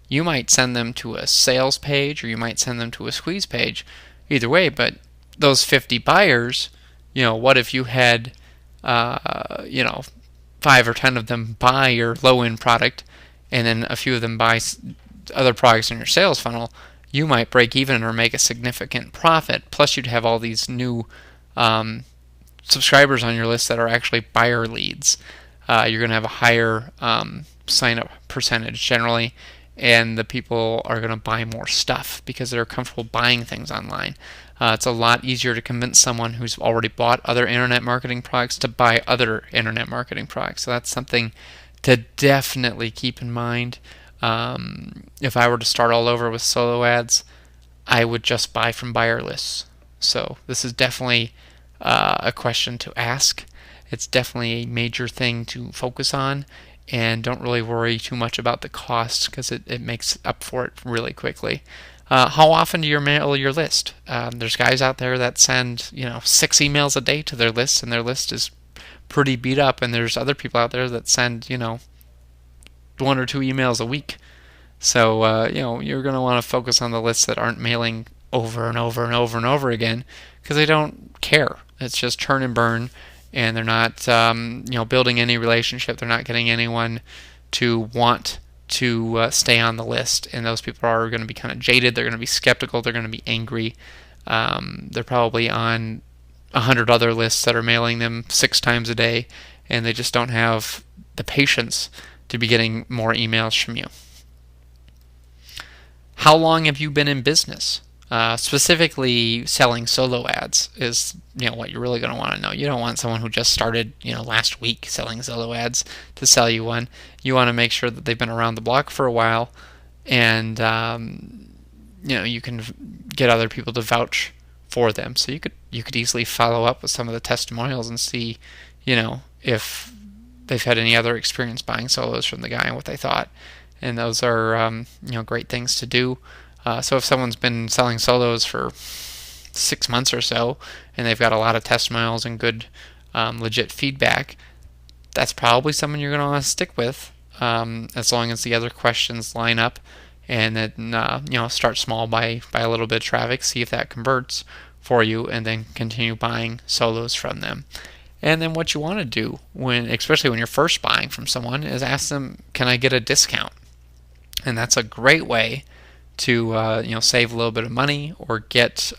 you might send them to a sales page or you might send them to a squeeze page. Either way, but those 50 buyers, what if you had, 5 or 10 of them buy your low-end product and then a few of them buy other products in your sales funnel? You might break even or make a significant profit. Plus, you'd have all these new subscribers on your list that are actually buyer leads. You're going to have a higher sign-up percentage generally, and the people are going to buy more stuff because they're comfortable buying things online. It's a lot easier to convince someone who's already bought other internet marketing products to buy other internet marketing products. So that's something to definitely keep in mind. If I were to start all over with solo ads, I would just buy from buyer lists. So this is definitely a question to ask. It's definitely a major thing to focus on, and don't really worry too much about the cost because it makes up for it really quickly. How often do you mail your list? There's guys out there that send 6 emails a day to their list, and their list is pretty beat up, and there's other people out there that send 1 or 2 emails a week. So you're going to want to focus on the lists that aren't mailing over and over and over and over again because they don't care. It's just churn and burn, and they're not building any relationship. They're not getting anyone to want to stay on the list, and those people are going to be kind of jaded. They're going to be skeptical. They're going to be angry. They're probably on 100 other lists that are mailing them 6 times a day, and they just don't have the patience to be getting more emails from you. How long have you been in business? Specifically, selling solo ads is what you're really going to want to know. You don't want someone who just started last week selling solo ads to sell you one. You want to make sure that they've been around the block for a while, and you can get other people to vouch for them. So you could easily follow up with some of the testimonials and see if they've had any other experience buying solos from the guy and what they thought. And those are great things to do. So if someone's been selling solos for 6 months or so, and they've got a lot of testimonials and good legit feedback, that's probably someone you're going to want to stick with, as long as the other questions line up. And then start small by a little bit of traffic, see if that converts for you, and then continue buying solos from them. And then what you want to do, especially when you're first buying from someone, is ask them, can I get a discount? And that's a great way to save a little bit of money or get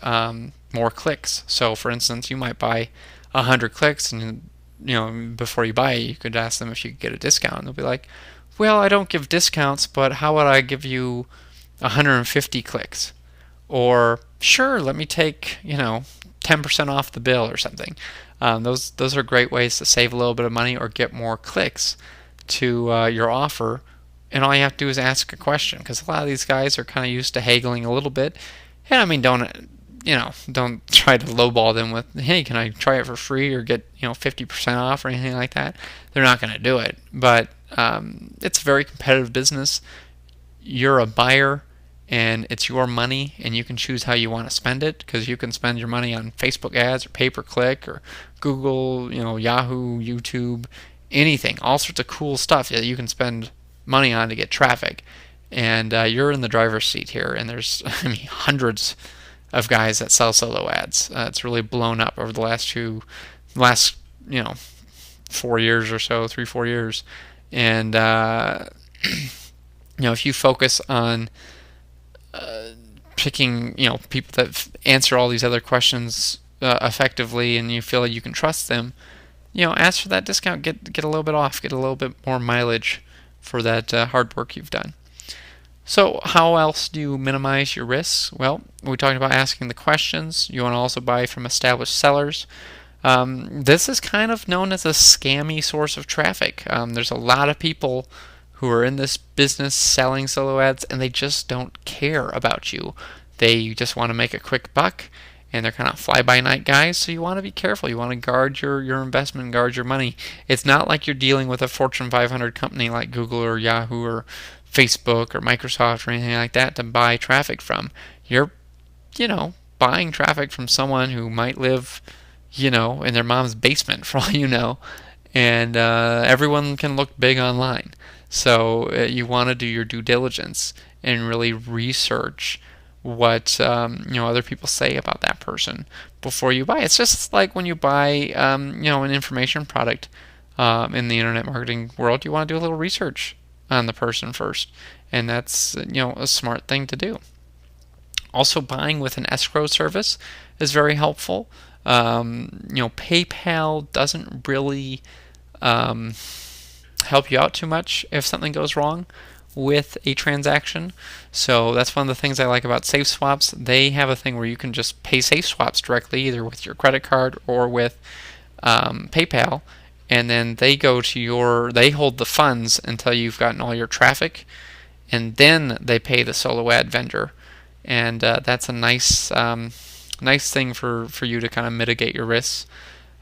more clicks. So for instance, you might buy 100 clicks, and before you buy it, you could ask them if you could get a discount. And they'll be like, well, I don't give discounts, but how would I give you 150 clicks? Or sure, let me take 10% off the bill or something. Those are great ways to save a little bit of money or get more clicks to your offer. And all you have to do is ask a question, because a lot of these guys are kind of used to haggling a little bit. And I mean, don't try to lowball them with, hey, can I try it for free or get 50% off or anything like that. They're not going to do it. But it's a very competitive business. You're a buyer, and it's your money, and you can choose how you want to spend it, because you can spend your money on Facebook ads or pay-per-click or Google, Yahoo, YouTube, anything, all sorts of cool stuff that you can spend money on to get traffic. And you're in the driver's seat here, and there's hundreds of guys that sell solo ads. It's really blown up over the last 4 years or so, 3-4 years, and if you focus on picking people that answer all these other questions effectively, and you feel like you can trust them, ask for that discount, get a little bit off, get a little bit more mileage for that hard work you've done. So how else do you minimize your risks? Well, we talked about asking the questions. You want to also buy from established sellers. This is kind of known as a scammy source of traffic. There's a lot of people who are in this business selling solo ads, and they just don't care about you. They just want to make a quick buck, and they're kind of fly-by-night guys, so you want to be careful. You want to guard your investment, guard your money. It's not like you're dealing with a Fortune 500 company like Google or Yahoo or Facebook or Microsoft or anything like that to buy traffic from. You're, buying traffic from someone who might live, in their mom's basement for all you know, and everyone can look big online. So you want to do your due diligence and really research what other people say about that person before you buy. It's just like when you buy an information product in the internet marketing world. You want to do a little research on the person first, and that's a smart thing to do. Also, buying with an escrow service is very helpful. PayPal doesn't really help you out too much if something goes wrong with a transaction. So that's one of the things I like about SafeSwaps. They have a thing where you can just pay SafeSwaps directly, either with your credit card or with PayPal, and then they hold the funds until you've gotten all your traffic, and then they pay the solo ad vendor. And that's a nice thing for you to kind of mitigate your risks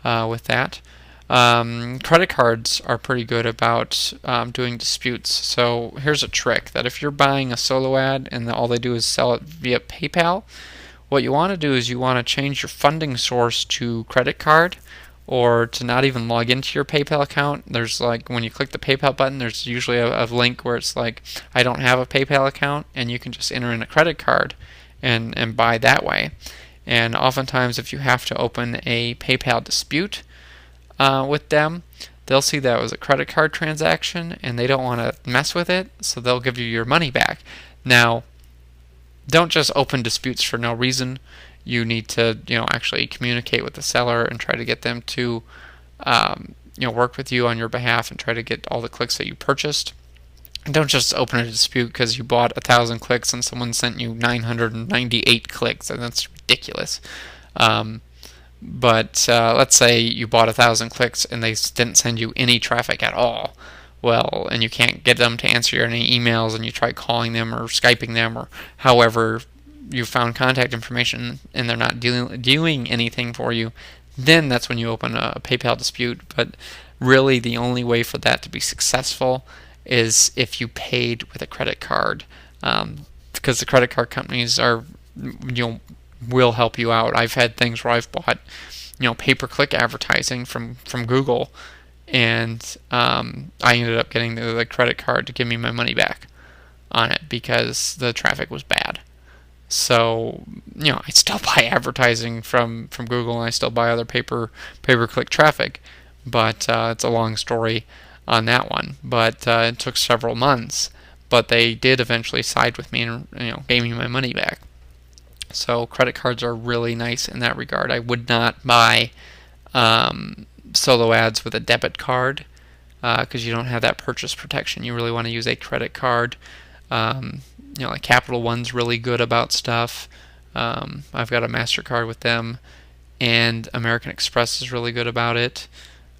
with that. Credit cards are pretty good about doing disputes. So here's a trick: that if you're buying a solo ad and all they do is sell it via PayPal, what you want to do is you want to change your funding source to credit card, or to not even log into your PayPal account. There's when you click the PayPal button, there's usually a link where it's like, I don't have a PayPal account, and you can just enter in a credit card and buy that way. And oftentimes, if you have to open a PayPal dispute with them, they'll see that was a credit card transaction, and they don't want to mess with it, so they'll give you your money back. Now, don't just open disputes for no reason. You need to, actually communicate with the seller and try to get them to, work with you on your behalf and try to get all the clicks that you purchased. And don't just open a dispute because you bought 1,000 clicks and someone sent you 998 clicks, and that's ridiculous. But let's say you bought 1,000 clicks and they didn't send you any traffic at all. Well, and you can't get them to answer any emails, and you try calling them or Skyping them or however you found contact information, and they're not doing anything for you, then that's when you open a PayPal dispute. But really, the only way for that to be successful is if you paid with a credit card, because the credit card companies will help you out. I've had things where I've bought pay-per-click advertising from Google, and I ended up getting the credit card to give me my money back on it because the traffic was bad. So, I still buy advertising from Google, and I still buy other pay-per-click traffic, but it's a long story on that one. But it took several months, but they did eventually side with me and gave me my money back. So credit cards are really nice in that regard. I would not buy solo ads with a debit card because you don't have that purchase protection. You really want to use a credit card. Like Capital One's really good about stuff. I've got a MasterCard with them, and American Express is really good about it.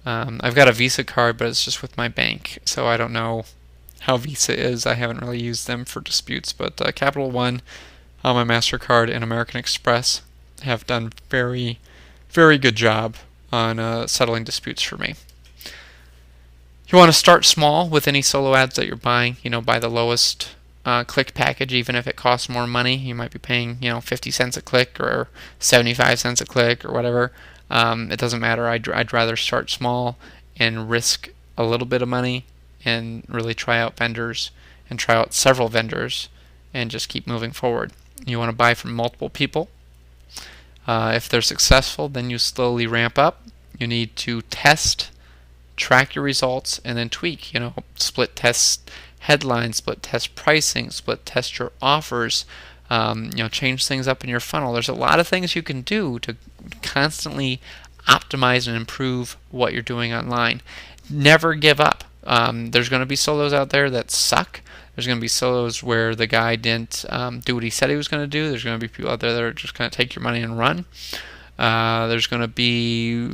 I've got a Visa card, but it's just with my bank, so I don't know how Visa is. I haven't really used them for disputes, but Capital One on my MasterCard and American Express have done very, very good job on settling disputes for me. You want to start small with any solo ads that you're buying. Buy the lowest click package, even if it costs more money. You might be paying 50 cents a click or 75 cents a click or whatever. It doesn't matter. I'd rather start small and risk a little bit of money and really try out vendors and try out several vendors and just keep moving forward. You want to buy from multiple people. If they're successful, then you slowly ramp up. You need to test, track your results, and then tweak. Split test headlines, split test pricing, split test your offers. Change things up in your funnel. There's a lot of things you can do to constantly optimize and improve what you're doing online. Never give up. There's going to be solos out there that suck. There's going to be solos where the guy didn't do what he said he was going to do. There's going to be people out there that are just going to take your money and run. There's going to be,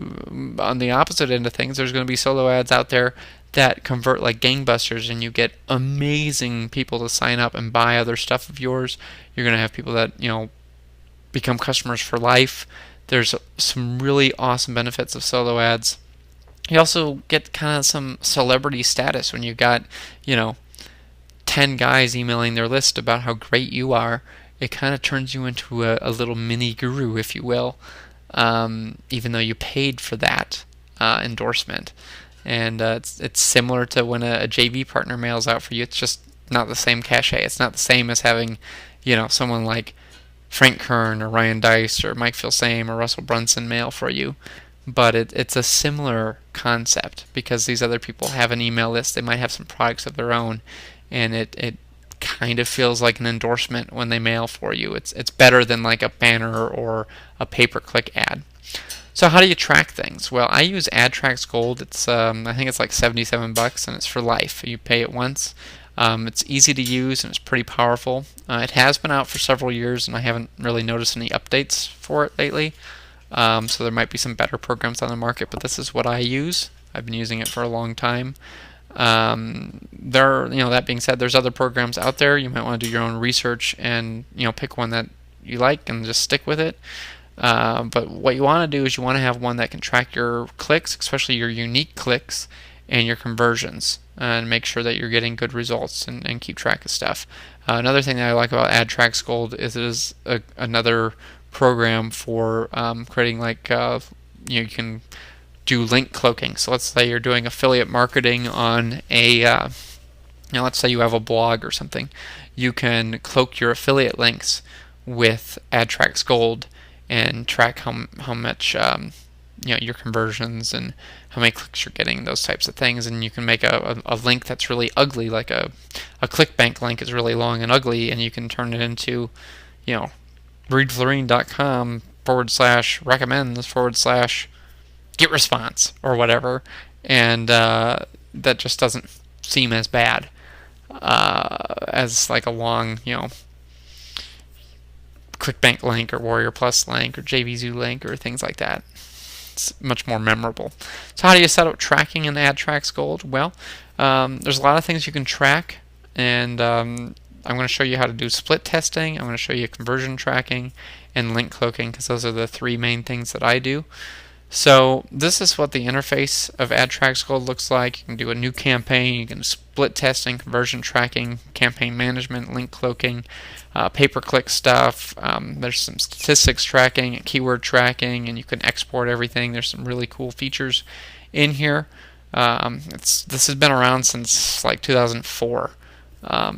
on the opposite end of things, there's going to be solo ads out there that convert like gangbusters, and you get amazing people to sign up and buy other stuff of yours. You're going to have people that become customers for life. There's some really awesome benefits of solo ads. You also get kind of some celebrity status when you got 10 guys emailing their list about how great you are. It kind of turns you into a little mini guru, if you will, even though you paid for that endorsement. And it's similar to when a JV partner mails out for you. It's just not the same cachet. It's not the same as having, someone like Frank Kern or Ryan Dice or Mike Filsame or Russell Brunson mail for you. But it's a similar concept because these other people have an email list. They might have some products of their own, and it kind of feels like an endorsement when they mail for you. It's better than like a banner or a pay-per-click ad. So how do you track things? Well, I use AdTrax Gold. It's I think it's like $77, and it's for life. You pay it once. It's easy to use, and it's pretty powerful. It has been out for several years, and I haven't really noticed any updates for it lately. So there might be some better programs on the market, but this is what I use. I've been using it for a long time. That being said, there's other programs out there. You might want to do your own research and pick one that you like and just stick with it. But what you want to do is you want to have one that can track your clicks, especially your unique clicks, and your conversions, and make sure that you're getting good results and keep track of stuff. Another thing that I like about AdTrax Gold is it is another program for creating you can do link cloaking. So let's say you're doing affiliate marketing on let's say you have a blog or something. You can cloak your affiliate links with AdTrax Gold and track how much your conversions and how many clicks you're getting, those types of things. And you can make a link that's really ugly, like a ClickBank link is really long and ugly, and you can turn it into readflorine.com/recommends/get response or whatever, and that just doesn't seem as bad as like a long ClickBank link or Warrior Plus link or JVZoo link or things like that. It's much more memorable. So how do you set up tracking in AdTrax Gold? Well, there's a lot of things you can track, and I'm going to show you how to do split testing. I'm going to show you conversion tracking and link cloaking, because those are the three main things that I do. So this is what the interface of AdTrax Gold looks like. You can do a new campaign, you can split testing, conversion tracking, campaign management, link cloaking, pay-per-click stuff. There's some statistics tracking and keyword tracking, and you can export everything. There's some really cool features in here. This has been around since like 2004.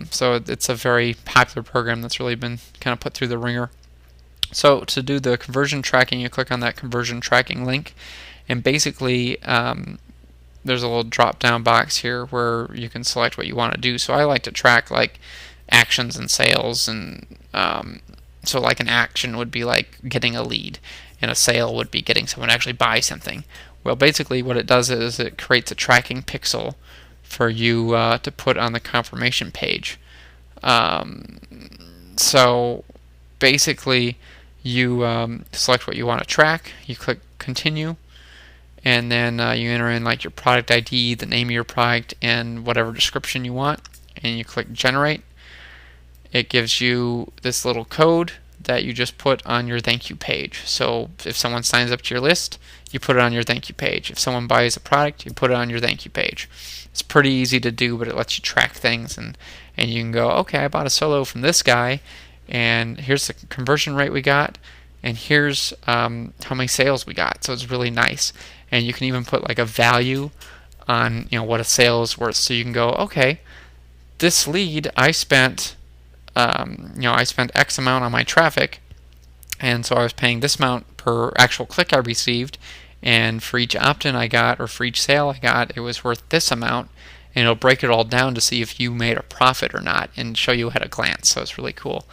So it's a very popular program that's really been kind of put through the ringer. So to do the conversion tracking, you click on that conversion tracking link, and basically there's a little drop down box here where you can select what you want to do. So I like to track like actions and sales, and so like an action would be like getting a lead, and a sale would be getting someone to actually buy something. Well, basically what it does is it creates a tracking pixel for you to put on the confirmation page. So basically you select what you want to track, you click continue, and then you enter in like your product ID, the name of your product, and whatever description you want, and you click generate. It gives you this little code that you just put on your thank you page. So if someone signs up to your list, you put it on your thank you page. If someone buys a product, you put it on your thank you page. It's pretty easy to do, but it lets you track things, and you can go, okay, I bought a solo from this guy, and here's the conversion rate we got, and here's how many sales we got. So it's really nice. And you can even put like a value on what a sale is worth. So you can go, okay, this lead I spent I spent X amount on my traffic, and so I was paying this amount per actual click I received, and for each opt-in I got, or for each sale I got, it was worth this amount, and it'll break it all down to see if you made a profit or not and show you at a glance. So it's really cool.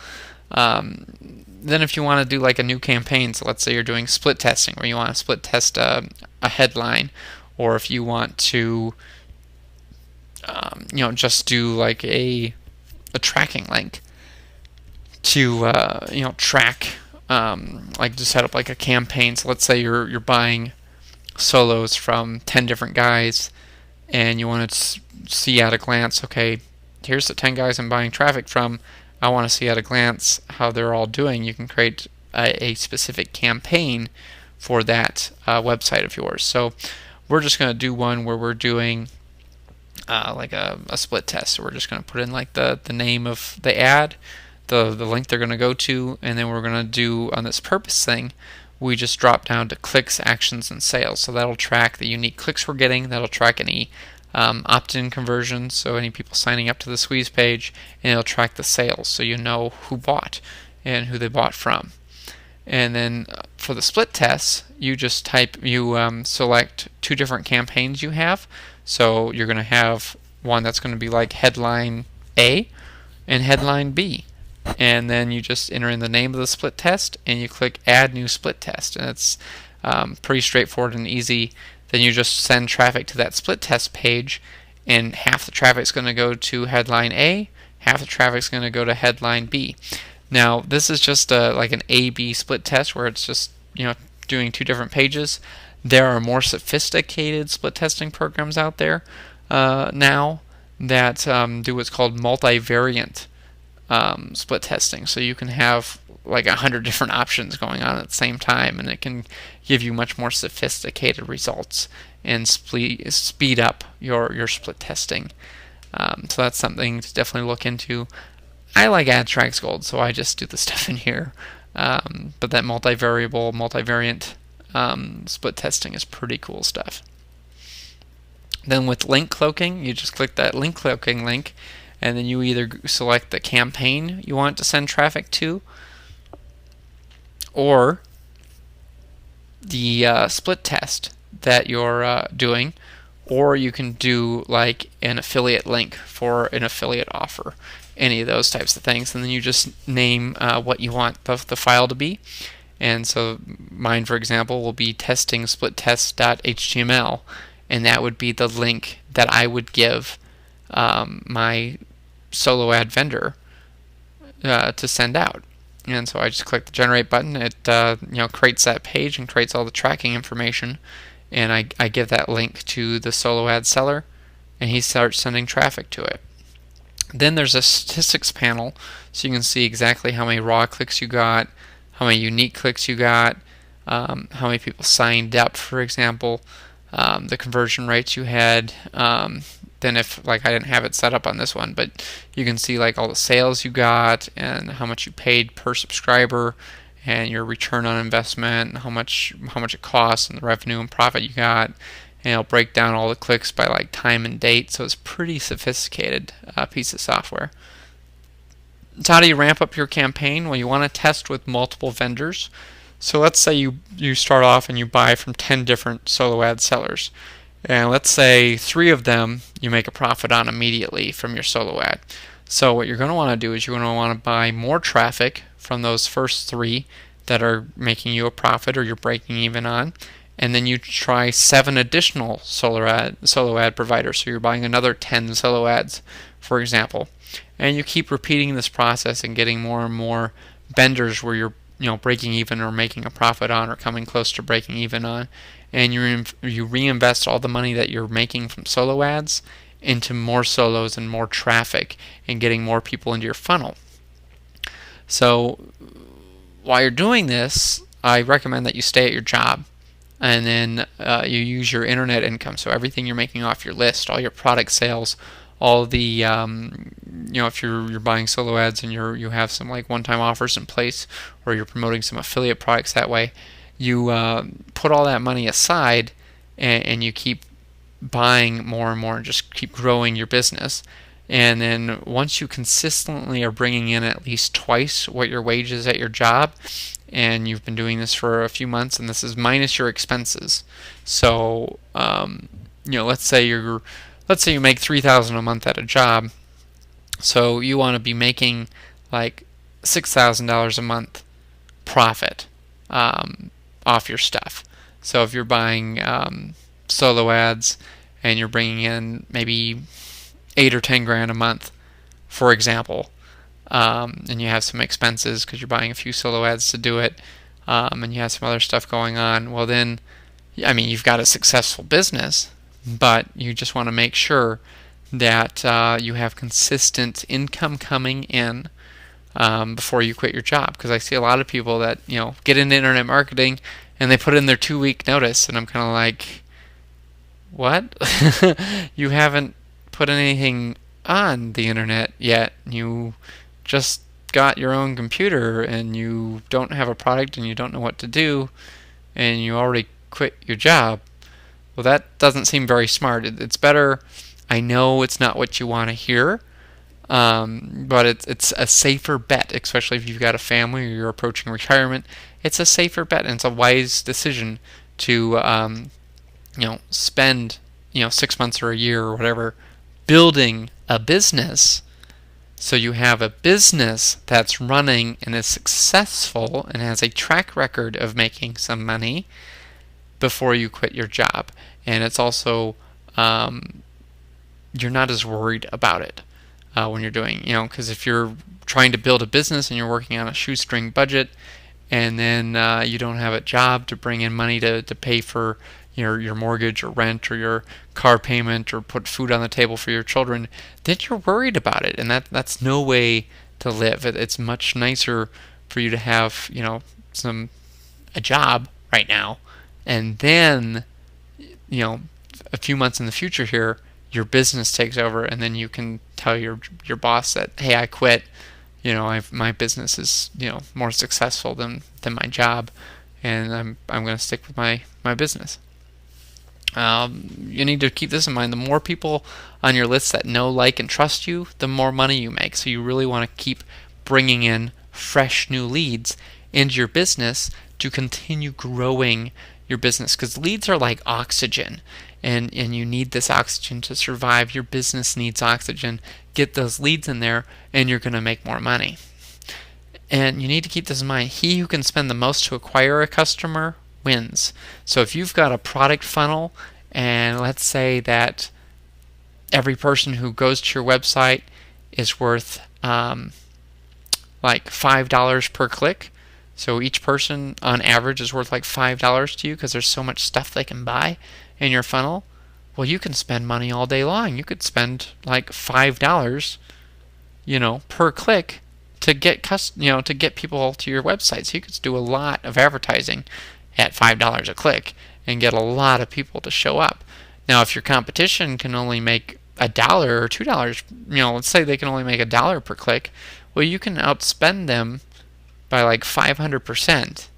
Then if you want to do like a new campaign, so let's say you're doing split testing, where you want to split test a headline, or if you want to just do like a tracking link to track, like to set up like a campaign. So let's say you're buying solos from 10 different guys, and you want to see at a glance, okay, here's the 10 guys I'm buying traffic from. I want to see at a glance how they're all doing. You can create a specific campaign for that website of yours. So we're just going to do one where we're doing like a split test. So we're just going to put in like the name of the ad, the link they're going to go to, and then we're going to do on this purpose thing, we just drop down to clicks, actions, and sales. So that'll track the unique clicks we're getting. That'll track any opt-in conversions, so any people signing up to the Squeeze page, and it'll track the sales, so you know who bought and who they bought from. And then for the split tests, you just select two different campaigns you have. So you're going to have one that's going to be like headline A and headline B, and then you just enter in the name of the split test, and you click add new split test, and it's pretty straightforward and easy. Then you just send traffic to that split test page, and half the traffic is going to go to headline A, half the traffic is going to go to headline B. Now this is just like an A/B split test where it's just doing two different pages. There are more sophisticated split testing programs out there now that do what's called multivariate split testing. So you can have like 100 different options going on at the same time, and it can give you much more sophisticated results and speed up your split testing. So that's something to definitely look into. I like AdTrax Gold, so I just do the stuff in here. But that multivariate split testing is pretty cool stuff. Then with link cloaking, you just click that link cloaking link, and then you either select the campaign you want to send traffic to, or the split test that you're doing, or you can do like an affiliate link for an affiliate offer, any of those types of things, and then you just name what you want the file to be. And so mine, for example, will be testing splittest.html, and that would be the link that I would give my solo ad vendor to send out. And so I just click the generate button. It creates that page and creates all the tracking information, and I give that link to the solo ad seller, and he starts sending traffic to it. Then there's a statistics panel, so you can see exactly how many raw clicks you got, how many unique clicks you got, how many people signed up, for example, the conversion rates you had. Then if like I didn't have it set up on this one, but you can see like all the sales you got and how much you paid per subscriber, and your return on investment, and how much it costs, and the revenue and profit you got. And it'll break down all the clicks by like time and date, so it's pretty sophisticated piece of software. So how do you ramp up your campaign? Well, you want to test with multiple vendors. So let's say you start off and you buy from 10 different solo ad sellers. And let's say 3 of them you make a profit on immediately from your solo ad. So what you're going to want to do is you're going to want to buy more traffic from those first 3 that are making you a profit or you're breaking even on. and then you try 7 additional solo ad providers. So you're buying another 10 solo ads, for example, and you keep repeating this process and getting more and more vendors where you're breaking even or making a profit on or coming close to breaking even on, and you reinvest all the money that you're making from solo ads into more solos and more traffic and getting more people into your funnel. So while you're doing this, I recommend that you stay at your job, and then you use your internet income. So everything you're making off your list, all your product sales, all the if you're buying solo ads and you have some like one-time offers in place, or you're promoting some affiliate products that way, you put all that money aside, and you keep buying more and more and just keep growing your business. And then once you consistently are bringing in at least twice what your wage is at your job, and you've been doing this for a few months, and this is minus your expenses. So let's say you make $3,000 a month at a job, so you want to be making like $6,000 a month profit off your stuff. So if you're buying solo ads and you're bringing in maybe 8 or 10 grand a month, for example, and you have some expenses because you're buying a few solo ads to do it, and you have some other stuff going on, well then, you've got a successful business, but you just want to make sure that you have consistent income coming in before you quit your job. Because I see a lot of people that get into internet marketing and they put in their 2-week notice, and I'm kind of like, what? You haven't put anything on the internet yet. You just got your own computer and you don't have a product and you don't know what to do, and you already quit your job. Well, that doesn't seem very smart. It's better. I know it's not what you want to hear, but it's a safer bet, especially if you've got a family or you're approaching retirement. It's a safer bet, and it's a wise decision to spend 6 months or a year or whatever building a business, so you have a business that's running and is successful and has a track record of making some money before you quit your job. And it's also you're not as worried about it when you're doing, because if you're trying to build a business and you're working on a shoestring budget, and then you don't have a job to bring in money to pay for your mortgage or rent or your car payment or put food on the table for your children, then you're worried about it, and that's no way to live. It's much nicer for you to have a job right now, and then a few months in the future here, your business takes over, and then you can tell your boss that, hey, I quit. My business is more successful than my job, and I'm going to stick with my business. You need to keep this in mind. The more people on your list that know, like, and trust you, the more money you make. So you really want to keep bringing in fresh new leads into your business to continue growing your business, because leads are like oxygen, and you need this oxygen to survive. Your business needs oxygen. Get those leads in there, and you're going to make more money. And you need to keep this in mind. He who can spend the most to acquire a customer wins. So if you've got a product funnel, and let's say that every person who goes to your website is worth like $5 per click, so each person on average is worth like $5 to you because there's so much stuff they can buy in your funnel, well, you can spend money all day long. You could spend like $5 per click to get to get people to your website. So you could do a lot of advertising at $5 a click and get a lot of people to show up. Now, if your competition can only make $1 or $2, let's say they can only make $1 per click, well, you can outspend them by like 500%.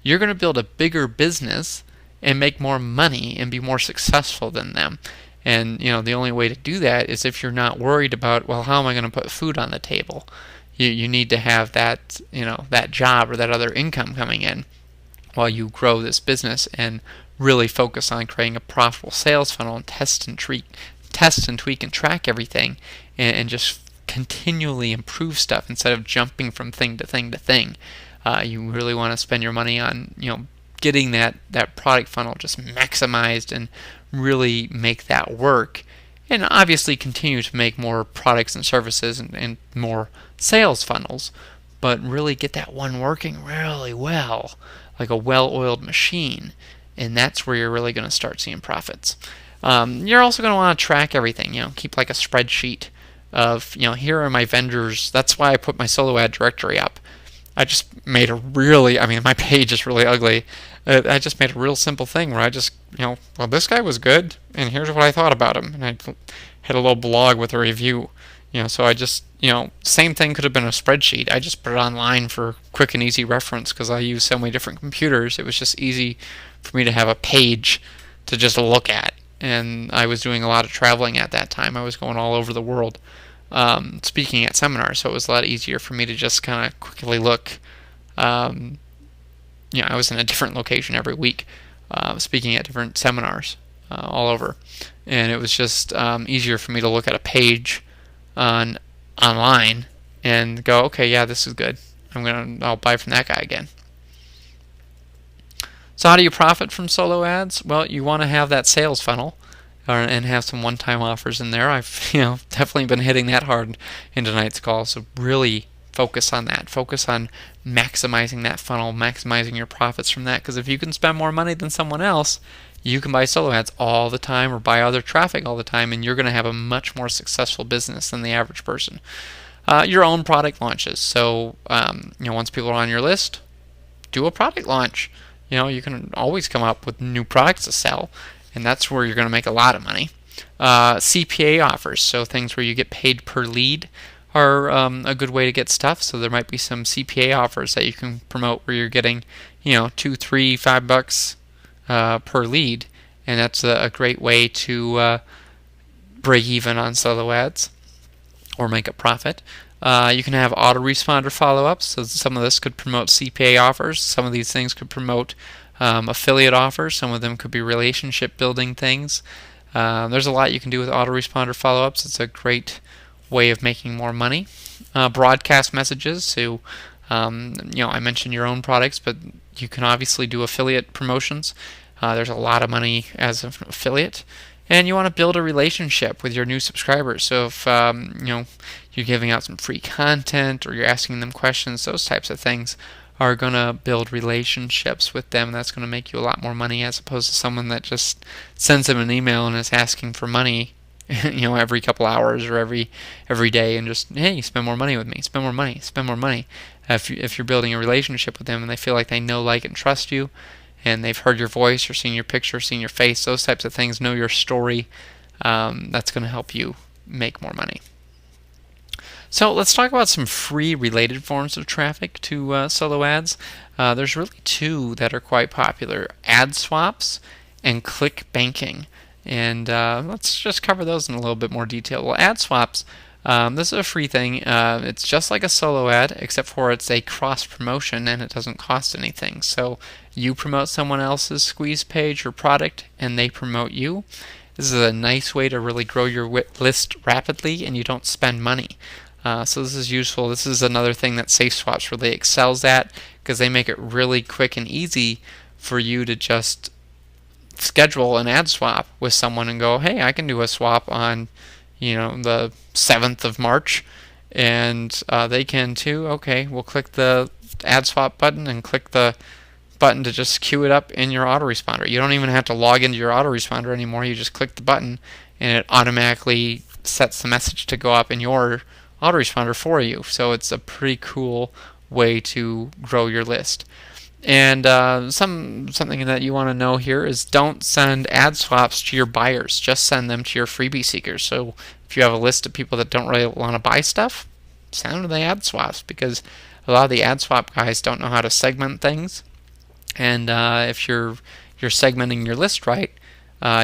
You're going to build a bigger business and make more money and be more successful than them. And the only way to do that is if you're not worried about, well, how am I going to put food on the table? You need to have that that job or that other income coming in while you grow this business, and really focus on creating a profitable sales funnel and test and tweak and track everything, and just continually improve stuff instead of jumping from thing to thing to thing. You really want to spend your money on getting that product funnel just maximized and really make that work. And obviously continue to make more products and services and more sales funnels, but really get that one working really well, like a well-oiled machine. And that's where you're really going to start seeing profits. You're also going to want to track everything. Keep like a spreadsheet of, here are my vendors. That's why I put my solo ad directory up. I just made my page is really ugly. I just made a real simple thing where I just, well, this guy was good, and here's what I thought about him. And I had a little blog with a review. So I just, same thing could have been a spreadsheet. I just put it online for quick and easy reference because I use so many different computers. It was just easy for me to have a page to just look at. And I was doing a lot of traveling at that time. I was going all over the world speaking at seminars, so it was a lot easier for me to just kind of quickly look. I was in a different location every week speaking at different seminars all over. And it was just easier for me to look at a page online and go, okay, yeah, this is good. I'll buy from that guy again. So how do you profit from solo ads? Well, you want to have that sales funnel and have some one-time offers in there. I've definitely been hitting that hard in tonight's call. So really focus on that. Focus on maximizing that funnel, maximizing your profits from that. Because if you can spend more money than someone else, you can buy solo ads all the time or buy other traffic all the time, and you're going to have a much more successful business than the average person. Your own product launches. So once people are on your list, do a product launch. You can always come up with new products to sell, and that's where you're going to make a lot of money. CPA offers, so things where you get paid per lead, are a good way to get stuff. So there might be some CPA offers that you can promote where you're getting, $2, $3, $5 per lead, and that's a great way to break even on solo ads or make a profit. You can have autoresponder follow-ups, so some of this could promote CPA offers, some of these things could promote affiliate offers, some of them could be relationship building things. There's a lot you can do with autoresponder follow-ups. It's a great way of making more money. Broadcast messages, so I mentioned your own products, but you can obviously do affiliate promotions. There's a lot of money as an affiliate. And you want to build a relationship with your new subscribers. So if you're giving out some free content or you're asking them questions, those types of things are going to build relationships with them. That's going to make you a lot more money as opposed to someone that just sends them an email and is asking for money, every couple hours or every day, and just, hey, spend more money with me, spend more money, spend more money. If you're building a relationship with them and they feel like they know, like, and trust you, and they've heard your voice or seen your picture, seen your face, those types of things, know your story, that's going to help you make more money. So let's talk about some free related forms of traffic to solo ads. There's really two that are quite popular: ad swaps and click banking. And let's just cover those in a little bit more detail. Well, ad swaps, this is a free thing. It's just like a solo ad, except for it's a cross promotion and it doesn't cost anything. So you promote someone else's squeeze page or product and they promote you. This is a nice way to really grow your list rapidly and you don't spend money. So this is useful. This is another thing that SafeSwaps really excels at, because they make it really quick and easy for you to just schedule an ad swap with someone and go, hey, I can do a swap on the 7th of March, and they can too. Okay, we'll click the ad swap button and click the button to just queue it up in your autoresponder. You don't even have to log into your autoresponder anymore. You just click the button and it automatically sets the message to go up in your autoresponder for you. So it's a pretty cool way to grow your list. And something that you want to know here is don't send ad swaps to your buyers. Just send them to your freebie seekers. So if you have a list of people that don't really want to buy stuff, send them to the ad swaps, because a lot of the ad swap guys don't know how to segment things. And if you're segmenting your list right,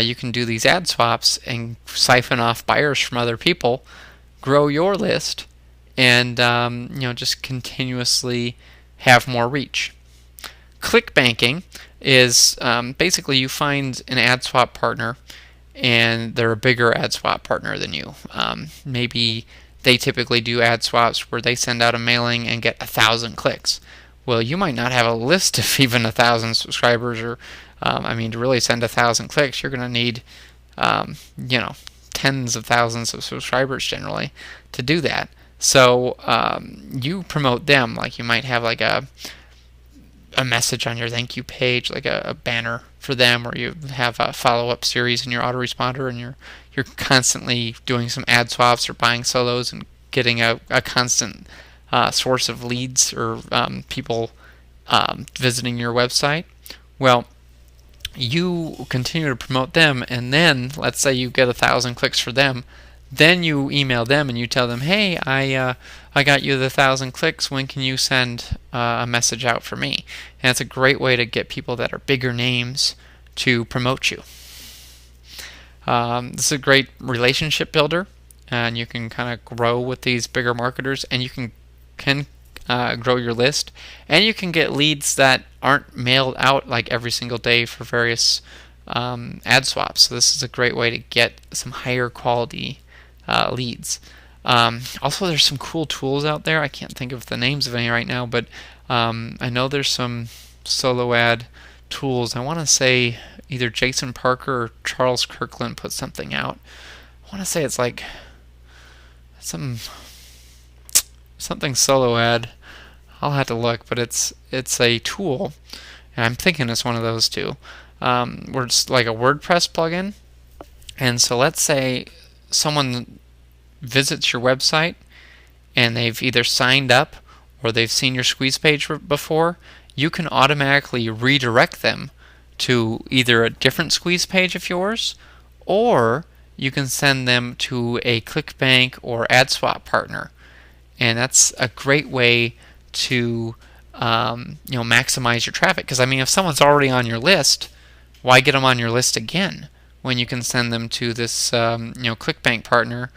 you can do these ad swaps and siphon off buyers from other people, grow your list, and just continuously have more reach. Click banking is basically you find an ad swap partner and they're a bigger ad swap partner than you. Maybe they typically do ad swaps where they send out a mailing and get 1,000 clicks. Well, you might not have a list of even 1,000 subscribers, or to really send 1,000 clicks, you're going to need, um, you know, tens of thousands of subscribers generally to do that. So you promote them, like you might have like a message on your thank you page, like a banner for them, or you have a follow-up series in your autoresponder, and you're constantly doing some ad swaps or buying solos and getting a constant source of leads or people visiting your website. Well, you continue to promote them, and then let's say you get 1,000 clicks for them. Then you email them and you tell them, hey, I got you the 1,000 clicks. When can you send a message out for me? And it's a great way to get people that are bigger names to promote you. This is a great relationship builder, and you can kind of grow with these bigger marketers, and you can grow your list, and you can get leads that aren't mailed out like every single day for various ad swaps. So this is a great way to get some higher quality leads. Also, there's some cool tools out there. I can't think of the names of any right now, but I know there's some solo ad tools. I want to say either Jason Parker or Charles Kirkland put something out. I want to say it's like something solo ad. I'll have to look, but it's a tool, and I'm thinking it's one of those two, where it's like a WordPress plugin. And so let's say someone visits your website and they've either signed up or they've seen your squeeze page before. You can automatically redirect them to either a different squeeze page of yours, or you can send them to a ClickBank or AdSwap partner. And that's a great way to maximize your traffic. Because if someone's already on your list, why get them on your list again when you can send them to this ClickBank partner,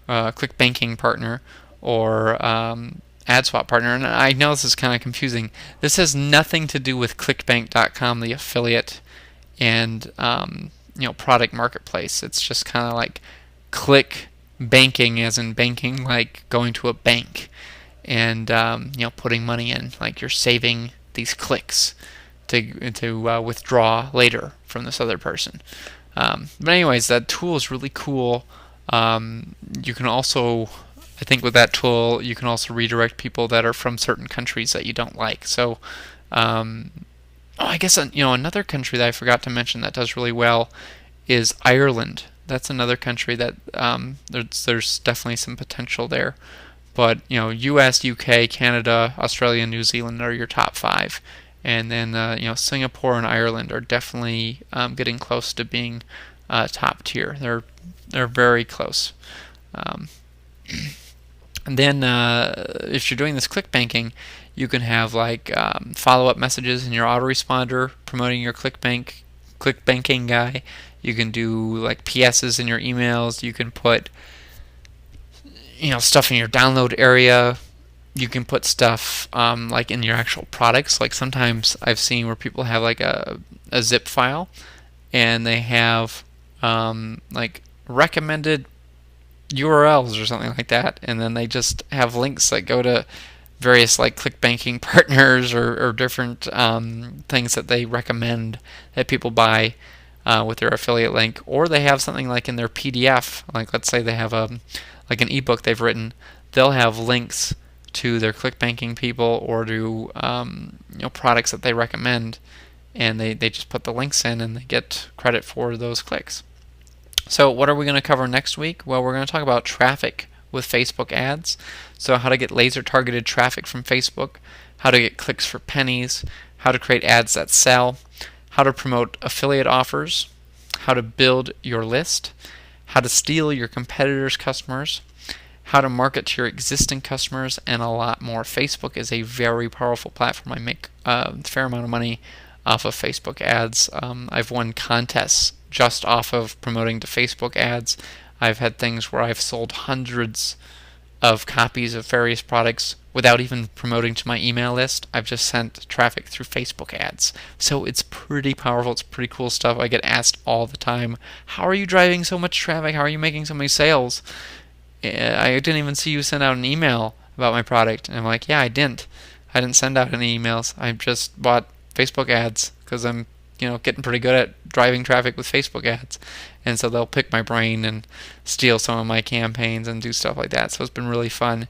ClickBanking partner, or AdSwap partner? And I know this is kind of confusing. This has nothing to do with ClickBank.com, the affiliate and product marketplace. It's just kind of like click banking, as in banking, like going to a bank and putting money in, like you're saving these clicks to withdraw later from this other person. But anyways, that tool is really cool. You can also, I think with that tool, you can also redirect people that are from certain countries that you don't like. So, I guess another country that I forgot to mention that does really well is Ireland. That's another country that there's definitely some potential there. But U.S., U.K., Canada, Australia, New Zealand are your top 5, and then Singapore and Ireland are definitely getting close to being top tier. They're very close. And then if you're doing this ClickBanking, you can have like follow-up messages in your autoresponder promoting your ClickBanking guy. You can do like PSs in your emails. You can put stuff in your download area. You can put stuff like in your actual products. Like sometimes I've seen where people have like a zip file, and they have like recommended URLs or something like that, and then they just have links that go to various like ClickBanking partners or different things that they recommend that people buy with their affiliate link. Or they have something like in their PDF, like let's say they have like an ebook they've written. They'll have links to their ClickBanking people or to products that they recommend, and they just put the links in and they get credit for those clicks. So what are we going to cover next week? Well, we're going to talk about traffic with Facebook ads. So how to get laser targeted traffic from Facebook, how to get clicks for pennies, how to create ads that sell, how to promote affiliate offers, how to build your list, how to steal your competitors' customers, how to market to your existing customers, and a lot more. Facebook is a very powerful platform. I make a fair amount of money off of Facebook ads. I've won contests just off of promoting to Facebook ads. I've had things where I've sold hundreds of copies of various products without even promoting to my email list. I've just sent traffic through Facebook ads. So it's pretty powerful. It's pretty cool stuff. I get asked all the time, how are you driving so much traffic? How are you making so many sales? I didn't even see you send out an email about my product. And I'm like, yeah, I didn't. I didn't send out any emails. I just bought Facebook ads because I'm getting pretty good at driving traffic with Facebook ads, and so they'll pick my brain and steal some of my campaigns and do stuff like that. So it's been really fun.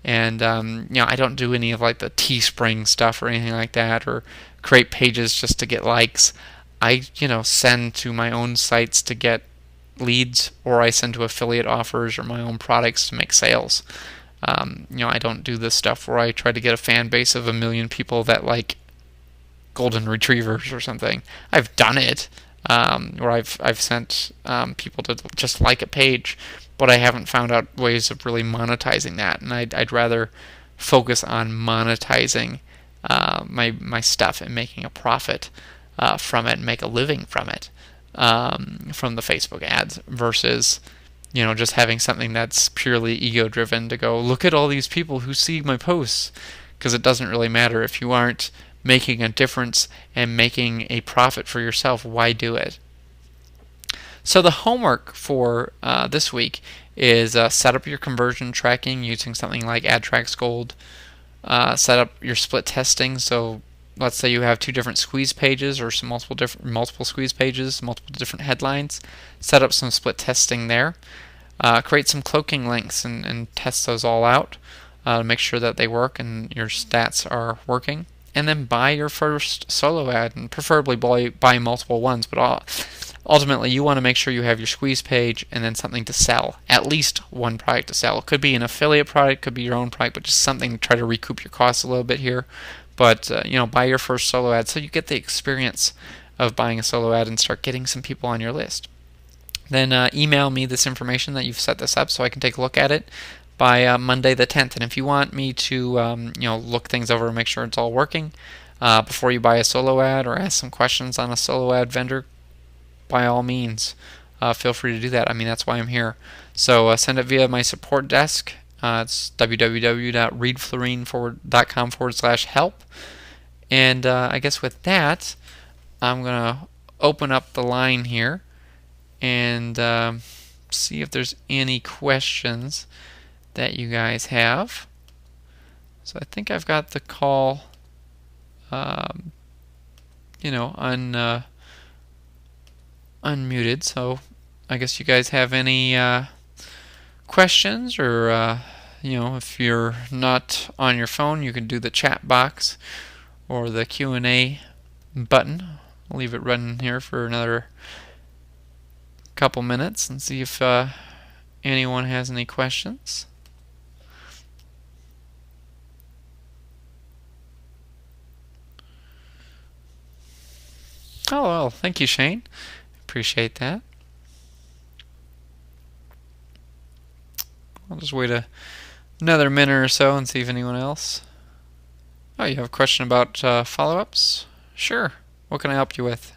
And I don't do any of like the Teespring stuff or anything like that, or create pages just to get likes. I send to my own sites to get leads, or I send to affiliate offers or my own products to make sales. I don't do this stuff where I try to get a fan base of 1 million people that like golden retrievers or something. I've done it, where I've sent people to just like a page, but I haven't found out ways of really monetizing that. And I'd rather focus on monetizing my stuff and making a profit from it and make a living from it, from the Facebook ads, versus just having something that's purely ego driven to go look at all these people who see my posts, because it doesn't really matter if you aren't making a difference and making a profit for yourself. Why do it? So the homework for this week is set up your conversion tracking using something like AdTrax Gold. Set up your split testing. So let's say you have 2 different squeeze pages, or some multiple squeeze pages, multiple different headlines. Set up some split testing there. Create some cloaking links and test those all out to make sure that they work and your stats are working. And then buy your first solo ad, and preferably buy multiple ones, but ultimately you want to make sure you have your squeeze page and then something to sell, at least one product to sell. It could be an affiliate product, could be your own product, but just something to try to recoup your costs a little bit here. But buy your first solo ad so you get the experience of buying a solo ad and start getting some people on your list. Then email me this information that you've set this up so I can take a look at it by Monday the 10th. And if you want me to look things over and make sure it's all working before you buy a solo ad, or ask some questions on a solo ad vendor, by all means feel free to do that. I mean, that's why I'm here. So send it via my support desk. It's www.reedflorine.com/help. And I guess with that, I'm going to open up the line here and see if there's any questions that you guys have. So I think I've got the call unmuted, so I guess you guys have any questions, or if you're not on your phone, you can do the chat box or the Q&A button. I'll leave it running here for another couple minutes and see if anyone has any questions. Oh, well, thank you, Shane. Appreciate that. I'll just wait another minute or so and see if anyone else. Oh, you have a question about follow-ups? Sure. What can I help you with?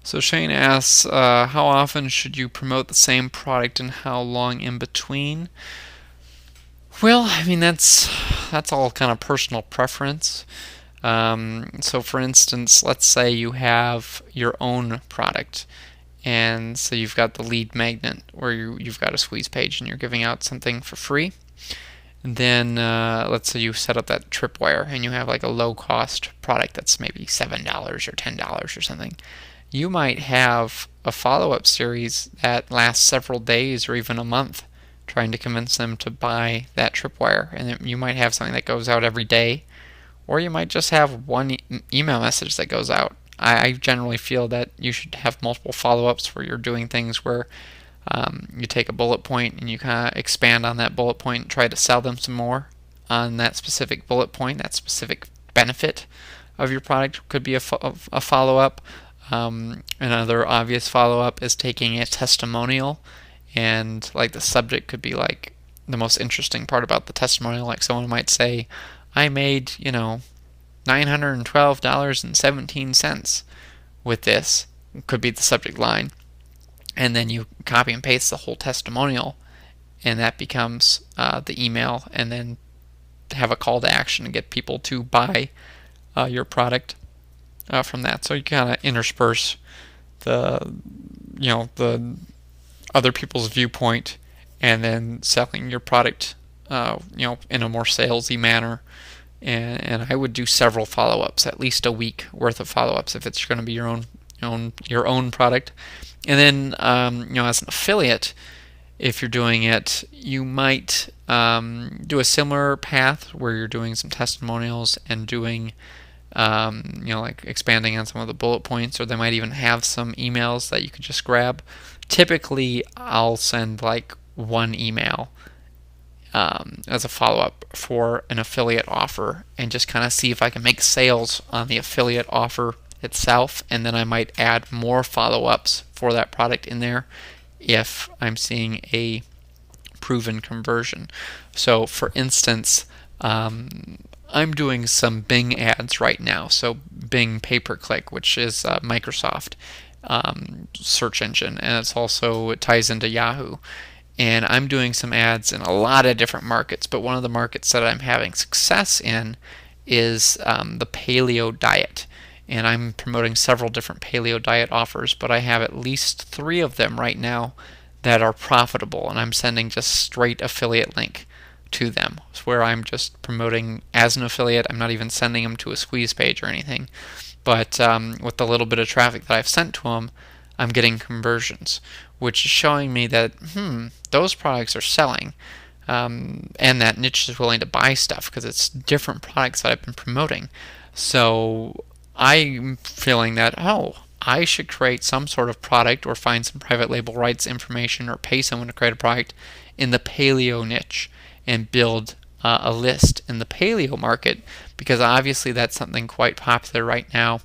So Shane asks, how often should you promote the same product and how long in between? Well, I mean, that's all kind of personal preference. So for instance, let's say you have your own product, and so you've got the lead magnet where you've got a squeeze page and you're giving out something for free. And then let's say you set up that tripwire and you have like a low cost product that's maybe $7 or $10 or something. You might have a follow-up series that lasts several days or even a month, trying to convince them to buy that tripwire. And you might have something that goes out every day, or you might just have one email message that goes out. I generally feel that you should have multiple follow-ups where you're doing things where you take a bullet point and you kind of expand on that bullet point and try to sell them some more. on that specific bullet point, that specific benefit of your product could be a follow-up. Another obvious follow-up is taking a testimonial, and like the subject could be like the most interesting part about the testimonial. Like someone might say, I made, $912.17 with this, could be the subject line. And then you copy and paste the whole testimonial, and that becomes the email, and then have a call to action to get people to buy your product from that. So you kind of intersperse the the other people's viewpoint, and then selling your product in a more salesy manner. And I would do several follow-ups, at least a week worth of follow-ups if it's going to be your own product. And then as an affiliate, if you're doing it, you might do a similar path where you're doing some testimonials and doing like expanding on some of the bullet points, or they might even have some emails that you could just grab. Typically, I'll send like one email as a follow-up for an affiliate offer, and just kind of see if I can make sales on the affiliate offer itself, and then I might add more follow-ups for that product in there if I'm seeing a proven conversion. So for instance, I'm doing some Bing ads right now. So Bing pay-per-click, which is Microsoft search engine, and it ties into Yahoo. And I'm doing some ads in a lot of different markets, but one of the markets that I'm having success in is the paleo diet. And I'm promoting several different paleo diet offers, but I have at least 3 of them right now that are profitable, and I'm sending just straight affiliate link to them. It's where I'm just promoting as an affiliate. I'm not even sending them to a squeeze page or anything. But with the little bit of traffic that I've sent to them, I'm getting conversions, which is showing me that those products are selling, and that niche is willing to buy stuff because it's different products that I've been promoting. So I'm feeling that, I should create some sort of product, or find some private label rights information, or pay someone to create a product in the paleo niche and build a list in the paleo market, because obviously that's something quite popular right now.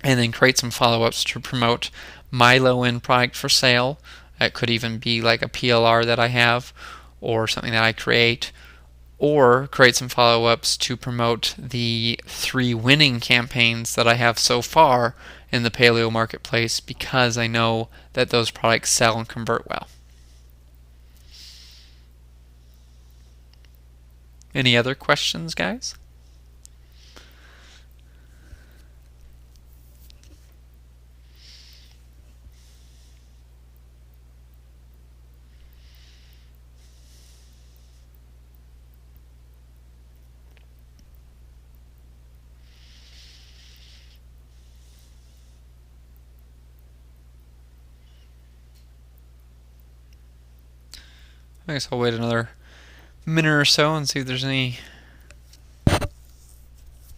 And then create some follow-ups to promote my low-end product for sale. It could even be like a PLR that I have, or something that I create, or create some follow-ups to promote the 3 winning campaigns that I have so far in the paleo marketplace, because I know that those products sell and convert well. Any other questions, guys? I guess I'll wait another minute or so and see if there's any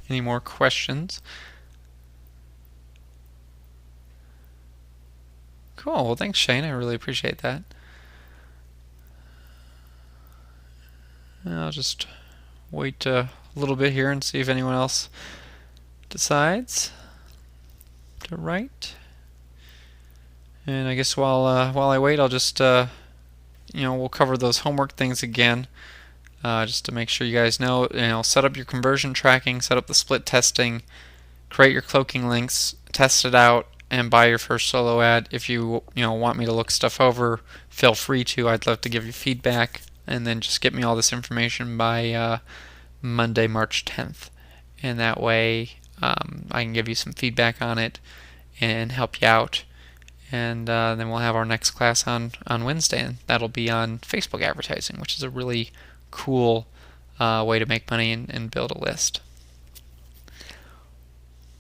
more questions. Cool. Well, thanks, Shane. I really appreciate that. I'll just wait a little bit here and see if anyone else decides to write. And I guess while I wait, I'll just we'll cover those homework things again, just to make sure you guys know. Set up your conversion tracking, set up the split testing, create your cloaking links, test it out, and buy your first solo ad. If you want me to look stuff over, feel free to. I'd love to give you feedback, and then just get me all this information by Monday, March 10th, and that way I can give you some feedback on it and help you out. And then we'll have our next class on Wednesday, and that'll be on Facebook advertising, which is a really cool way to make money and build a list.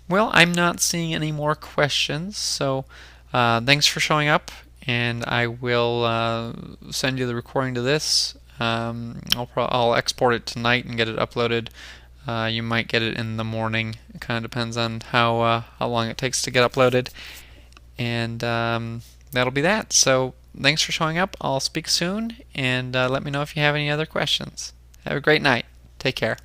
Well, I'm not seeing any more questions, so thanks for showing up, and I will send you the recording to this. I'll export it tonight and get it uploaded. You might get it in the morning. It kind of depends on how long it takes to get uploaded. And that'll be that. So thanks for showing up. I'll speak soon, and let me know if you have any other questions. Have a great night. Take care.